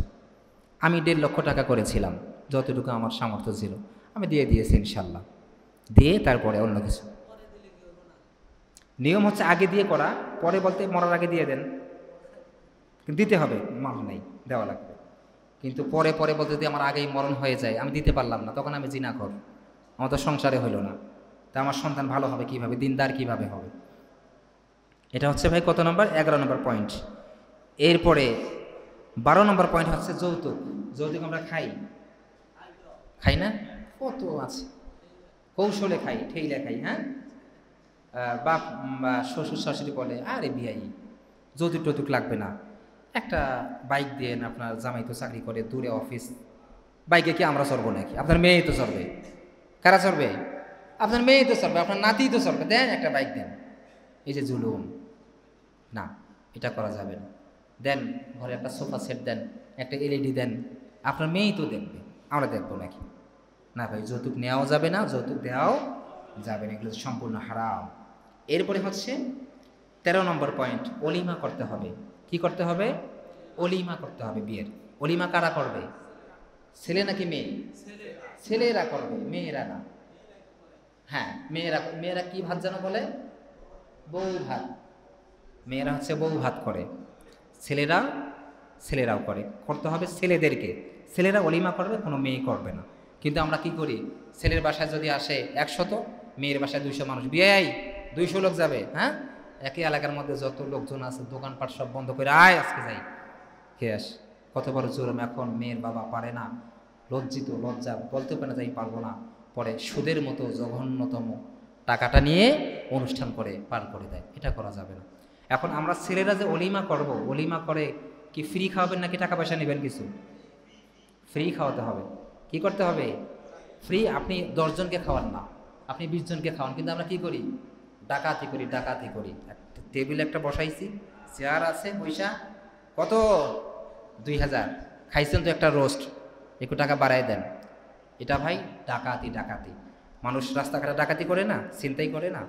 আমি 1.5 লক্ষ টাকা করেছিলাম, যতটুকু আমার সামর্থ্য ছিল আমি দিয়ে দিয়েছি ইনশাল্লাহ, দিয়ে তারপরে অন্য কিছু। নিয়ম হচ্ছে আগে দিয়ে করা, পরে বলতে মরার আগে দিয়ে দেন, কিন্তু দিতে হবে, মাল নেই, দেওয়া লাগবে। কিন্তু পরে পরে বলতে যদি আমার আগেই মরণ হয়ে যায়, আমি দিতে পারলাম না, তখন আমি জিনাখোর, আমার তো সংসারে হইল না, তা আমার সন্তান ভালো হবে কিভাবে, দিনদার কিভাবে হবে? এটা হচ্ছে ভাই কত নম্বর? 11 নম্বর পয়েন্ট। এরপরে 12 নম্বর পয়েন্ট হচ্ছে যৌতুক। যৌতুক আমরা খাই, খাই না? কত আছে, কৌশলে খাই, ঠেইলে খাই। হ্যাঁ, বাপ বা শ্বশুর শাশুড়ি বলে, আরে বিয়াই যৌতুক টৌতুক লাগবে না, একটা বাইক দিয়ে আপনার জামাই তো চাকরি করে দূরে অফিস, বাইকে কি আমরা চড়বো নাকি? আপনার মেয়েই তো চড়বে। কারা চড়বে? আপনার মেয়েই তো চড়বে, আপনার নাতিই তো চড়বে, দেন একটা বাইক দেন। এই যে জুলুম, না, এটা করা যাবে না। দেন ঘরে একটা সোফা সেট দেন, একটা এলইডি দেন, আপনার মেয়েই তো দেখবে, আমরা দেখবো নাকি? না ভাই, যৌতুক নেওয়াও যাবে না, যৌতুক দেওয়াও যাবে না, এগুলো সম্পূর্ণ হারাম। এরপরে হচ্ছে 13 নম্বর পয়েন্ট, অলিমা করতে হবে। কি করতে হবে? অলিমা করতে হবে বিয়ের। অলিমা কারা করবে? ছেলে নাকি মেয়ে? ছেলেরা করবে, মেয়েরা না। হ্যাঁ, মেয়েরা। মেয়েরা কি ভাত যেন বলে? বউ ভাত। মেয়েরা হচ্ছে বউ ভাত করে, ছেলেরাও করে, করতে হবে ছেলেদেরকে। ছেলেরা অলিমা করবে, কোনো মেয়ে করবে না। কিন্তু আমরা কি করি? ছেলের বাসায় যদি আসে 100, মেয়ের বাসায় 200 মানুষ, বিয়ে 200 লোক যাবে। হ্যাঁ, একই এলাকার মধ্যে যত লোকজন আছে, দোকানপাট সব বন্ধ করে আয় আজকে যাই খেয়ে আস। কত বড় জোরম! এখন মেয়ের বাবা পারে না, লজ্জিত, লজ্জা, বলতে পারে না যাই পারবো না, পরে সুদের মতো জঘন্যতম টাকাটা নিয়ে অনুষ্ঠান করে পার করে দেয়। এটা করা যাবে না। এখন আমরা ছেলেরা যে অলিমা করব, অলিমা করে কি ফ্রি খাওয়াবেন নাকি টাকা পয়সা নেবেন? কিছু ফ্রি খাওয়াতে হবে। কি করতে হবে? ফ্রি। আপনি 10 জনকে খাওয়ান না, আপনি 20 জনকে খাওয়ান। কিন্তু আমরা কি করি? ডাকাতি করি, ডাকাতি করি। টেবিল একটা বসাইছি, চেয়ার আছে, পয়সা কত? 2000। খাইছেন তো একটা রোস্ট, একটু টাকা বাড়াই দেন। এটা ভাই ডাকাতি, ডাকাতি। মানুষ রাস্তাঘাটে ডাকাতি করে না, ছিনতাই করে না?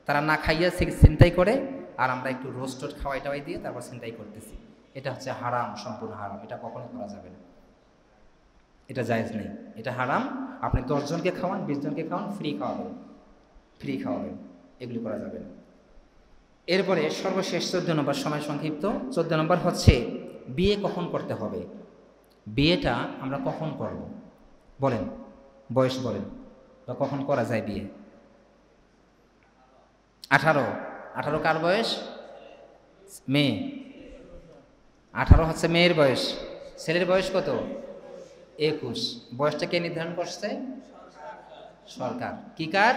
তারা না খাইয়া ছিনতাই করে, আর আমরা একটু রোস্ট টোস্ট খাওয়াই টাওয়াই দিয়ে তারপর ছিনতাই করতেছি। এটা হচ্ছে হারাম, সম্পূর্ণ হারাম। এটা কখনো করা যাবে না, এটা জায়েজ নেই, এটা হারাম। আপনি 10 জনকে খাওয়ান, 20 জনকে খাওয়ান, ফ্রি খাওয়াবেন, ফ্রি খাওয়াবেন, এগুলি করা যাবে না। এরপরে সর্বশেষ 14 নম্বর, সময় সংক্ষিপ্ত। 14 নম্বর হচ্ছে বিয়ে কখন করতে হবে। বিয়েটা আমরা কখন করব বলেন? বয়স বলেন, বা কখন করা যায় বিয়ে? 18। 18 কার বয়স? মেয়ে। 18 হচ্ছে মেয়ের বয়স। ছেলের বয়স কত? 21। বয়সটা কে নির্ধারণ করছে? সরকার। কি কার?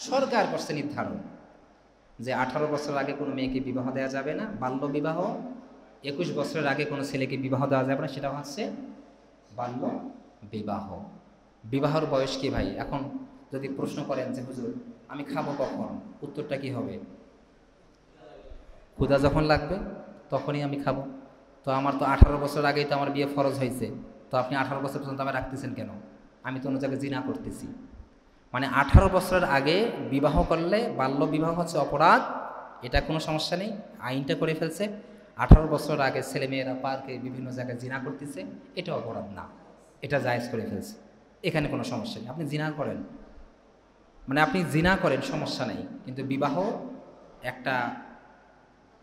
সরকার করছে নির্ধারণ, যে 18 বছর আগে কোনো মেয়েকে বিবাহ দেওয়া যাবে না, বাল্য বিবাহ। 21 বছরের আগে কোনো ছেলেকে বিবাহ দেওয়া যাবে না, সেটা হচ্ছে বাল্য বিবাহ। বিবাহর বয়স কি ভাই? এখন যদি প্রশ্ন করেন যে হুজুর আমি খাবো কখন, উত্তরটা কি হবে? ক্ষুধা যখন লাগবে তখনই আমি খাবো। তো আমার তো 18 বছর আগেই তো আমার বিয়ে ফরজ হয়েছে, তো আপনি 18 বছর পর্যন্ত আমি রাখতেছেন কেন? আমি তো অন্য জায়গায় জিনা করতেছি। মানে 18 বছরের আগে বিবাহ করলে বাল্য বিবাহ হচ্ছে অপরাধ, এটা কোনো সমস্যা নেই, আইনটা করে ফেলছে। 18 বছর আগে ছেলেমেয়েরা পার্কে বিভিন্ন জায়গায় জিনা করতেছে, এটা অপরাধ না, এটা জায়েজ করে ফেলছে, এখানে কোনো সমস্যা নেই। আপনি জিনা করেন, মানে আপনি জিনা করেন, সমস্যা নেই, কিন্তু বিবাহ একটা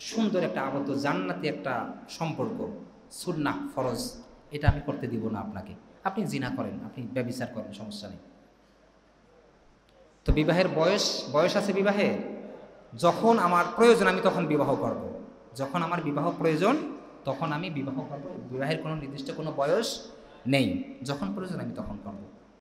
সুন্দর একটা আবদ্ধ জান্নাতি একটা সম্পর্ক, সুন্নাহ, ফরজ, এটা আমি করতে দিব না আপনাকে। আপনি জিনা করেন, আপনি ব্যভিচার করেন, সমস্যা নেই। তো বিবাহের বয়স আছে বিবাহের। যখন আমার প্রয়োজন আমি তখন বিবাহ করব, যখন আমার বিবাহ প্রয়োজন তখন আমি বিবাহ করব। বিবাহের কোনো নির্দিষ্ট কোনো বয়স নেই, যখন প্রয়োজন আমি তখন করব।